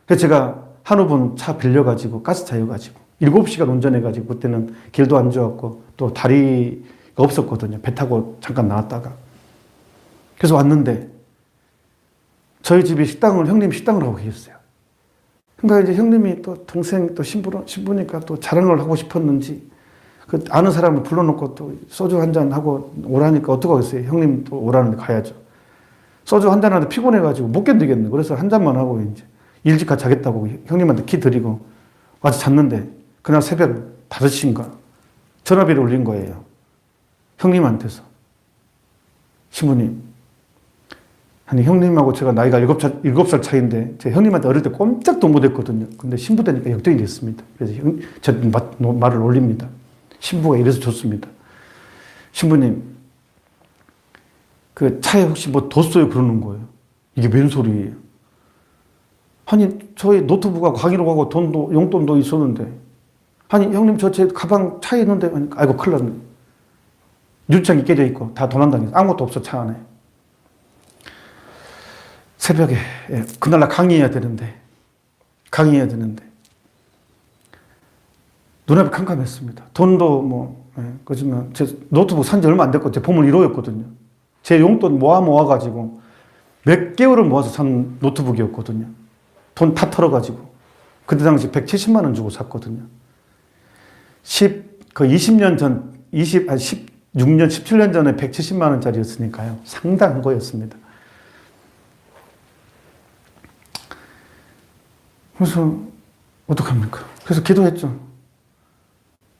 그래서 제가 한우분 차 빌려가지고 가스차여가지고 7시간 운전해가지고 그때는 길도 안 좋았고 또 다리가 없었거든요. 배 타고 잠깐 나왔다가 그래서 왔는데 저희 집이 형님 식당을 하고 계셨어요. 그러니까 이제 형님이 또 동생 또 신부니까 또 자랑을 하고 싶었는지 그 아는 사람을 불러놓고 또 소주 한잔 하고 오라니까 어떡하겠어요. 형님 또 오라는데 가야죠. 소주 한잔 하는데 피곤해가지고 못 견디겠네. 그래서 한 잔만 하고 이제 일찍 가 자겠다고 형님한테 키 드리고 와서 잤는데 그날 새벽 5시인가 전화비를 올린 거예요. 형님한테서. 신부님. 아니 형님하고 제가 나이가 7살 차이인데 제 형님한테 어릴 때 꼼짝도 못했거든요. 근데 신부 되니까 역전이 됐습니다. 그래서 제 말을 올립니다. 신부가 이래서 좋습니다. 신부님 그 차에 혹시 뭐 뒀어요? 그러는 거예요. 이게 웬 소리예요? 아니 저희 노트북하고 강의록하고 돈도 용돈도 있었는데 아니 형님 저 제 가방 차에 있는데 아이고 큰일 났네. 유리창이 깨져 있고 다 도난당해서 아무것도 없어 차 안에. 새벽에 그날 나 강의해야 되는데 눈앞이 캄캄했습니다. 돈도 그렇지만 제 노트북 산지 얼마 안 됐고 제 보물 1호였거든요. 제 용돈 모아가지고 몇 개월을 모아서 산 노트북이었거든요. 돈 다 털어가지고 그때 당시 170만 원 주고 샀거든요. 16년, 17년 전에 170만 원짜리였으니까요. 상당한 거였습니다. 그래서 어떡합니까? 그래서 기도했죠.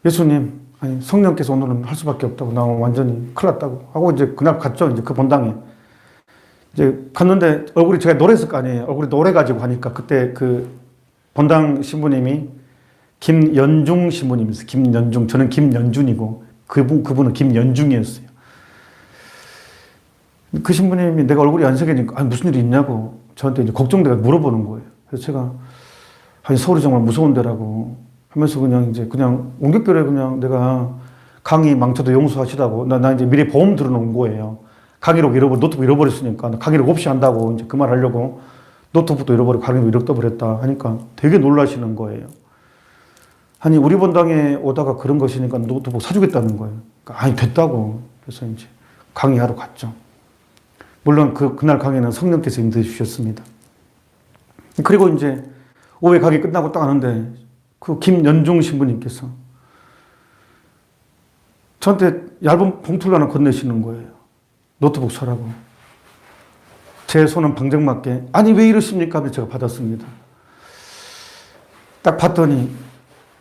예수님, 아니 성령께서 오늘은 할 수밖에 없다고 나 완전히 큰일 났다고 하고 이제 그날 갔죠. 이제 그 본당에 이제 갔는데 얼굴이 제가 노래했을 거 아니에요. 얼굴이 노래가지고 하니까 그때 그 본당 신부님이 김연중 신부님이었어요. 김연중. 저는 김연준이고 그분은 김연중이었어요. 그 신부님이 내가 얼굴이 안색이니까 무슨 일이 있냐고 저한테 이제 걱정돼서 물어보는 거예요. 그래서 제가 아니 서울이 정말 무서운 데라고 하면서 그냥 옹격결에 그냥 내가 강의 망쳐도 용서하시라고 나 이제 미리 보험 들어놓은 거예요. 강의록 노트북 잃어버렸으니까 강의록 없이 한다고 이제 그 말 하려고 노트북도 잃어버리고 강의록 잃어버렸다 하니까 되게 놀라시는 거예요. 아니 우리 본당에 오다가 그런 것이니까 노트북 사주겠다는 거예요. 그러니까 아니 됐다고. 그래서 이제 강의하러 갔죠. 물론 그날 강의는 성령께서 인도해 주셨습니다. 그리고 이제 오후에 강의 끝나고 딱 하는데 그 김연중 신부님께서 저한테 얇은 봉투를 하나 건네시는 거예요. 노트북 사라고. 제 손은 방정맞게 아니 왜 이러십니까? 하면서 제가 받았습니다. 딱 봤더니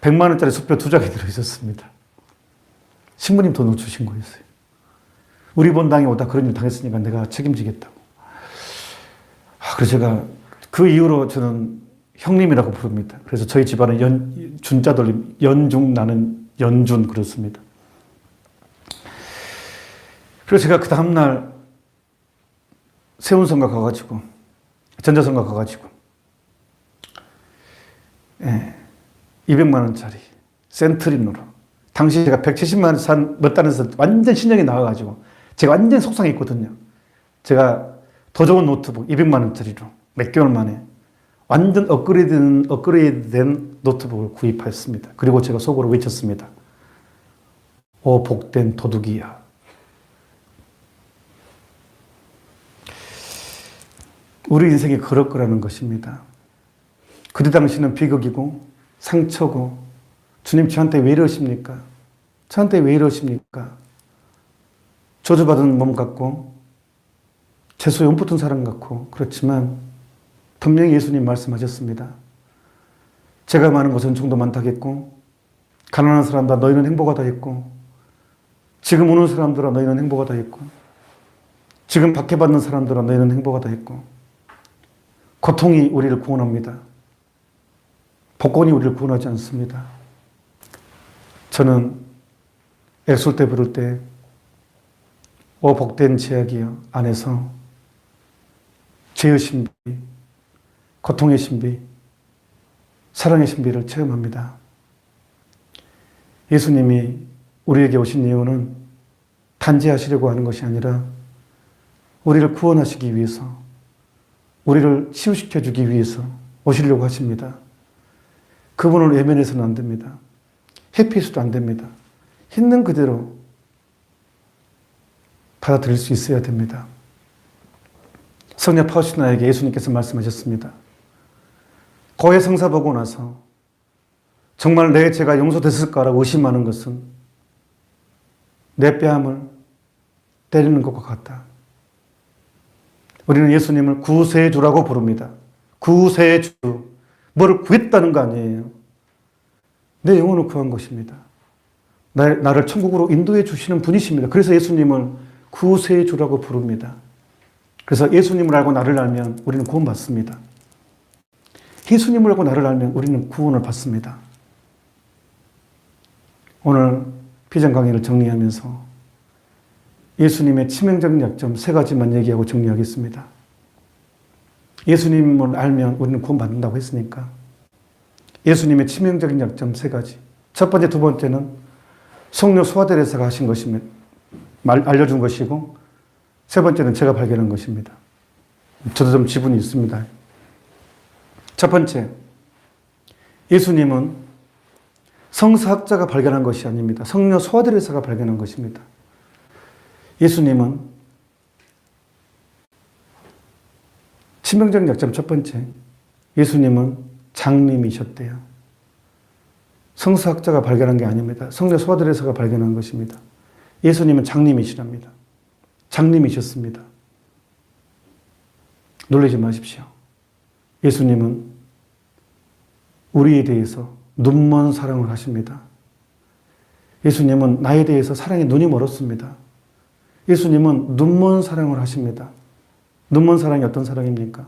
100만 원짜리 수표 2장이 들어있었습니다. 신부님 돈을 주신 거였어요. 우리 본당에 오다 그런 일 당했으니까 내가 책임지겠다고. 그래서 제가 그 이후로 저는 형님이라고 부릅니다. 그래서 저희 집안은 준자 돌림, 연중, 나는 연준 그렇습니다. 그래서 제가 그 다음날 세운성가 가가지고 전자성가 가가지고 200만 원짜리 센트린으로 당시 제가 170만 원 산 몇 달에서 완전 신경이 나와가지고 제가 완전 속상했거든요. 제가 더 좋은 노트북 200만 원짜리로 몇 개월 만에 완전 업그레이드된 노트북을 구입했습니다. 그리고 제가 속으로 외쳤습니다. 오 복된 도둑이야. 우리 인생이 그럴 거라는 것입니다. 그때 당시는 비극이고 상처고 주님 저한테 왜 이러십니까? 저한테 왜 이러십니까? 저주받은 몸 같고 재수 용 붙은 사람 같고 그렇지만 분명히 예수님 말씀하셨습니다. 제가 많은 것은 종도 많다겠고 가난한 사람들아 너희는 행복하다 했고 지금 우는 사람들아 너희는 행복하다 했고 지금 박해받는 사람들아 너희는 행복하다 했고 고통이 우리를 구원합니다. 복권이 우리를 구원하지 않습니다. 저는 액술 때 부를 때 오 복된 제약이여 안에서 죄의 신비, 고통의 신비, 사랑의 신비를 체험합니다. 예수님이 우리에게 오신 이유는 단죄하시려고 하는 것이 아니라 우리를 구원하시기 위해서, 우리를 치유시켜 주기 위해서 오시려고 하십니다. 그분을 외면해서는 안 됩니다. 회피해서도 안 됩니다. 있는 그대로 받아들일 수 있어야 됩니다. 성녀 파우스티나에게 예수님께서 말씀하셨습니다. 고해 성사 보고 나서 정말 내 죄가 용서됐을까라고 의심하는 것은 내 뺨을 때리는 것과 같다. 우리는 예수님을 구세주라고 부릅니다. 구세주. 뭐를 구했다는 거 아니에요. 내 영혼을 구한 것입니다. 나를 천국으로 인도해 주시는 분이십니다. 그래서 예수님을 구세주라고 부릅니다. 그래서 예수님을 알고 나를 알면 우리는 구원받습니다. 예수님을 알고 나를 알면 우리는 구원을 받습니다. 오늘 비전 강의를 정리하면서 예수님의 치명적인 약점 3가지만 얘기하고 정리하겠습니다. 예수님을 알면 우리는 구원받는다고 했으니까 예수님의 치명적인 약점 3가지. 첫 번째, 두 번째는 성령 소아데레사가 하신 것입니다. 알려준 것이고, 세 번째는 제가 발견한 것입니다. 저도 좀 지분이 있습니다. 첫 번째, 예수님은 성서학자가 발견한 것이 아닙니다. 성령 소아데레사가 발견한 것입니다. 예수님은 치명적인 약점 첫 번째, 예수님은 장님이셨대요. 성서학자가 발견한 게 아닙니다. 성령 소아데레사가 발견한 것입니다. 예수님은 장님이시랍니다. 장님이셨습니다. 놀라지 마십시오. 예수님은 우리에 대해서 눈먼 사랑을 하십니다. 예수님은 나에 대해서 사랑의 눈이 멀었습니다. 예수님은 눈먼 사랑을 하십니다. 눈먼 사랑이 어떤 사랑입니까?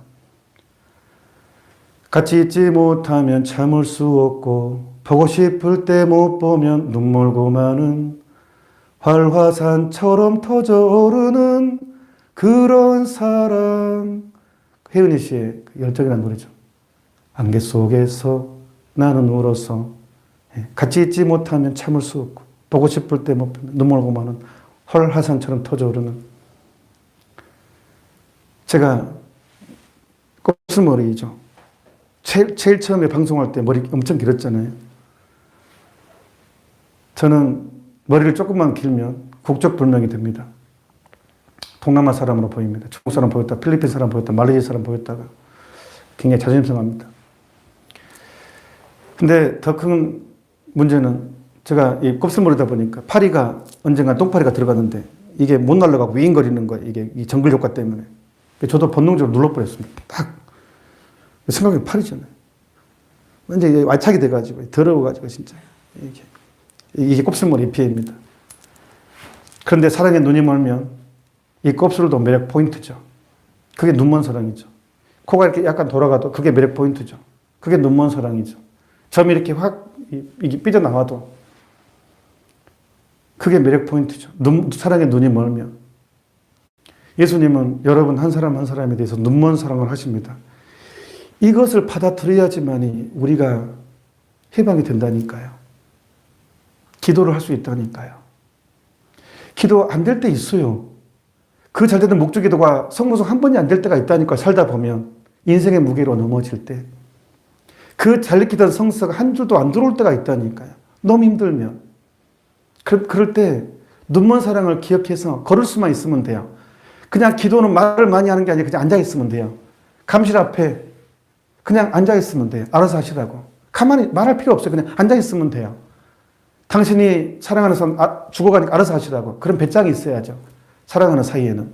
같이 있지 못하면 참을 수 없고 보고 싶을 때 못 보면 눈물고 마는 활화산처럼 터져오르는 그런 사랑. 혜은이 씨의 열정이라는 노래죠. 안개 속에서 나는 울어서 같이 있지 못하면 참을 수 없고 보고 싶을 때 못 보면 눈물고 마는 활화산처럼 터져오르는. 제가 곱슬머리죠. 제일 처음에 방송할 때 머리 엄청 길었잖아요. 저는 머리를 조금만 길면 국적불명이 됩니다. 동남아 사람으로 보입니다. 중국 사람 보였다, 필리핀 사람 보였다, 말레이시아 사람 보였다가 굉장히 자존심 상합니다. 근데 더 큰 문제는 제가 이 곱슬머리다 보니까 파리가 언젠가 똥파리가 들어갔는데 이게 못 날아가고 윙거리는 거예요. 이게 이 정글 효과 때문에. 저도 본능적으로 눌러버렸습니다. 딱. 생각이 파리잖아요. 완전 이게 완착이 돼가지고, 더러워가지고, 진짜. 이게 곱슬머리 피해입니다. 그런데 사랑의 눈이 멀면 이 곱슬도 매력 포인트죠. 그게 눈먼 사랑이죠. 코가 이렇게 약간 돌아가도 그게 매력 포인트죠. 그게 눈먼 사랑이죠. 점이 이렇게 확 이게 삐져나와도 그게 매력 포인트죠. 사랑의 눈이 멀면. 예수님은 여러분 한 사람 한 사람에 대해서 눈먼 사랑을 하십니다. 이것을 받아들여야지만이 우리가 해방이 된다니까요. 기도를 할 수 있다니까요. 기도 안 될 때 있어요. 그 잘 되는 목주 기도가 성모성 한 번이 안 될 때가 있다니까요. 살다 보면 인생의 무게로 넘어질 때. 그 잘 익히던 성서가 한 줄도 안 들어올 때가 있다니까요. 너무 힘들면. 그럴 때 눈먼 사랑을 기억해서 걸을 수만 있으면 돼요. 그냥 기도는 말을 많이 하는 게 아니라 그냥 앉아있으면 돼요. 감실 앞에 그냥 앉아있으면 돼요. 알아서 하시라고. 가만히 말할 필요 없어요. 그냥 앉아있으면 돼요. 당신이 사랑하는 사람 죽어가니까 알아서 하시라고. 그런 배짱이 있어야죠. 사랑하는 사이에는.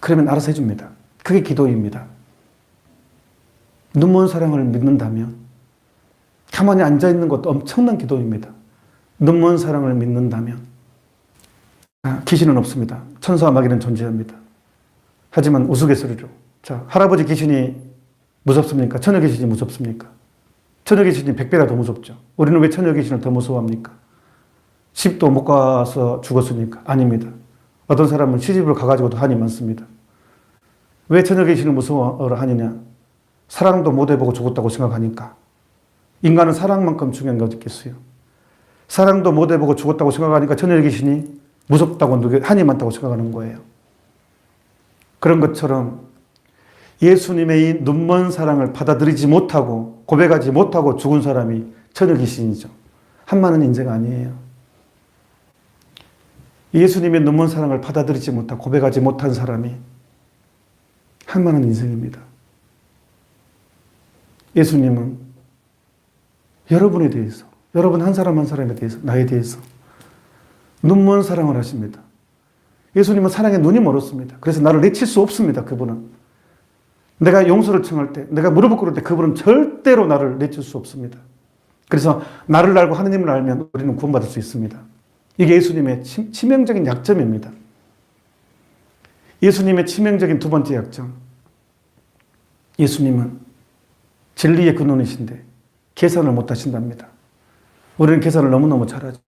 그러면 알아서 해줍니다. 그게 기도입니다. 눈먼 사랑을 믿는다면 가만히 앉아있는 것도 엄청난 기도입니다. 눈먼 사랑을 믿는다면 귀신은 없습니다. 천사와 마귀는 존재합니다. 하지만 우스갯소리로 자, 할아버지 귀신이 무섭습니까? 처녀 귀신이 무섭습니까? 처녀 귀신이 100배나 더 무섭죠. 우리는 왜 처녀 귀신을 더 무서워합니까? 시집도 못 가서 죽었으니까? 아닙니다. 어떤 사람은 시집을 가가지고도 한이 많습니다. 왜 저녁에 계시는 무서워라 하느냐? 사랑도 못 해보고 죽었다고 생각하니까. 인간은 사랑만큼 중요한 게 어디 있겠어요? 사랑도 못 해보고 죽었다고 생각하니까 저녁에 계시니 무섭다고 한이 많다고 생각하는 거예요. 그런 것처럼 예수님의 이 눈먼 사랑을 받아들이지 못하고 고백하지 못하고 죽은 사람이 저녁 귀신이죠. 한마는 인생 아니에요. 예수님의 눈먼 사랑을 받아들이지 못하고 고백하지 못한 사람이 한마는 인생입니다. 예수님은 여러분에 대해서, 여러분 한 사람 한 사람에 대해서, 나에 대해서 눈먼 사랑을 하십니다. 예수님은 사랑에 눈이 멀었습니다. 그래서 나를 내칠 수 없습니다. 그분은. 내가 용서를 청할 때, 내가 무릎을 꿇을 때 그분은 절대로 나를 내칠 수 없습니다. 그래서 나를 알고 하느님을 알면 우리는 구원받을 수 있습니다. 이게 예수님의 치명적인 약점입니다. 예수님의 치명적인 두 번째 약점. 예수님은 진리의 근원이신데 계산을 못 하신답니다. 우리는 계산을 너무너무 잘하죠.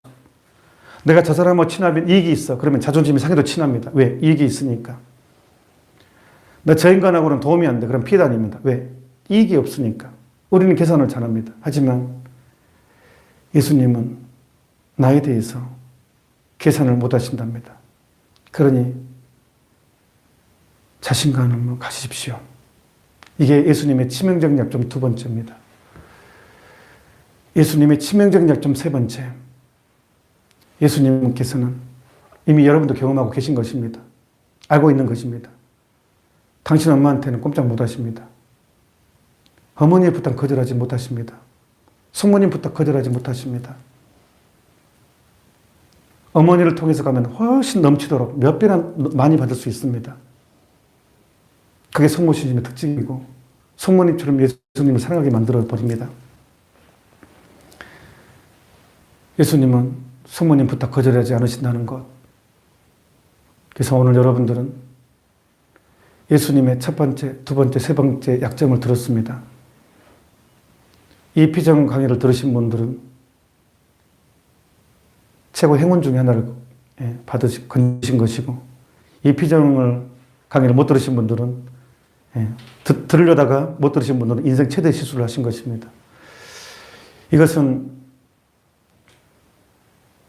내가 저 사람하고 친하면 이익이 있어. 그러면 자존심이 상해도 친합니다. 왜? 이익이 있으니까. 나 저 인간하고는 도움이 안 돼. 그럼 피해 다닙니다. 왜? 이익이 없으니까. 우리는 계산을 잘합니다. 하지만 예수님은 나에 대해서 계산을 못 하신답니다. 그러니 자신감을 가지십시오. 이게 예수님의 치명적 약점 두 번째입니다. 예수님의 치명적 약점 세 번째. 예수님께서는 이미 여러분도 경험하고 계신 것입니다. 알고 있는 것입니다. 당신 엄마한테는 꼼짝 못 하십니다. 어머니의 부탁 거절하지 못하십니다. 숙모님 부탁 거절하지 못하십니다. 어머니를 통해서 가면 훨씬 넘치도록 몇 배나 많이 받을 수 있습니다. 그게 성모신심의 특징이고 성모님처럼 예수님을 사랑하게 만들어 버립니다. 예수님은 성모님 부탁 거절하지 않으신다는 것. 그래서 오늘 여러분들은 예수님의 첫 번째, 두 번째, 세 번째 약점을 들었습니다. 이 피정 강의를 들으신 분들은 최고 행운 중에 하나를 거신 것이고, 이 피정을 강의를 못 들으신 분들은 들으려다가 못 들으신 분들은 인생 최대 실수를 하신 것입니다. 이것은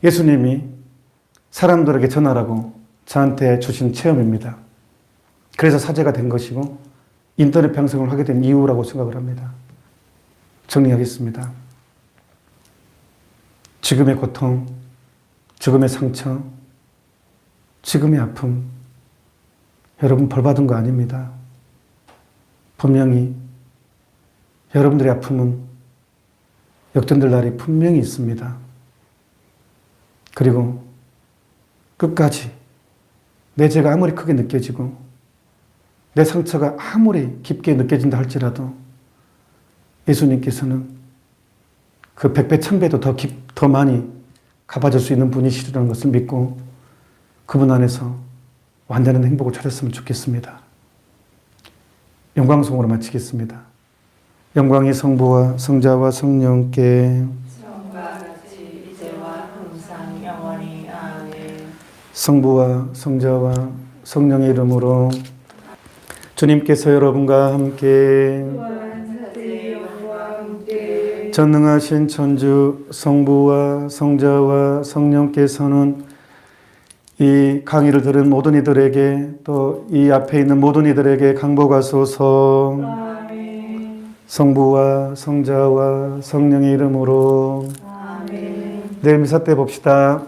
예수님이 사람들에게 전하라고 저한테 주신 체험입니다. 그래서 사제가 된 것이고 인터넷 방송을 하게 된 이유라고 생각을 합니다. 정리하겠습니다. 지금의 고통, 지금의 상처, 지금의 아픔, 여러분 벌 받은 거 아닙니다. 분명히 여러분들의 아픔은 역전될 날이 분명히 있습니다. 그리고 끝까지 내 죄가 아무리 크게 느껴지고 내 상처가 아무리 깊게 느껴진다 할지라도 예수님께서는 그 100배, 1000배도 더 많이 갚아줄 수 있는 분이시라는 것을 믿고 그분 안에서 완전한 행복을 찾았으면 좋겠습니다. 영광송으로 마치겠습니다. 영광이 성부와 성자와 성령께 성부와 성자와 성령의 이름으로 주님께서 여러분과 함께 전능하신 천주 성부와 성자와 성령께서는 이 강의를 들은 모든 이들에게 또 이 앞에 있는 모든 이들에게 강복하소서. 아멘. 성부와 성자와 성령의 이름으로 아멘. 내일 미사 때 봅시다.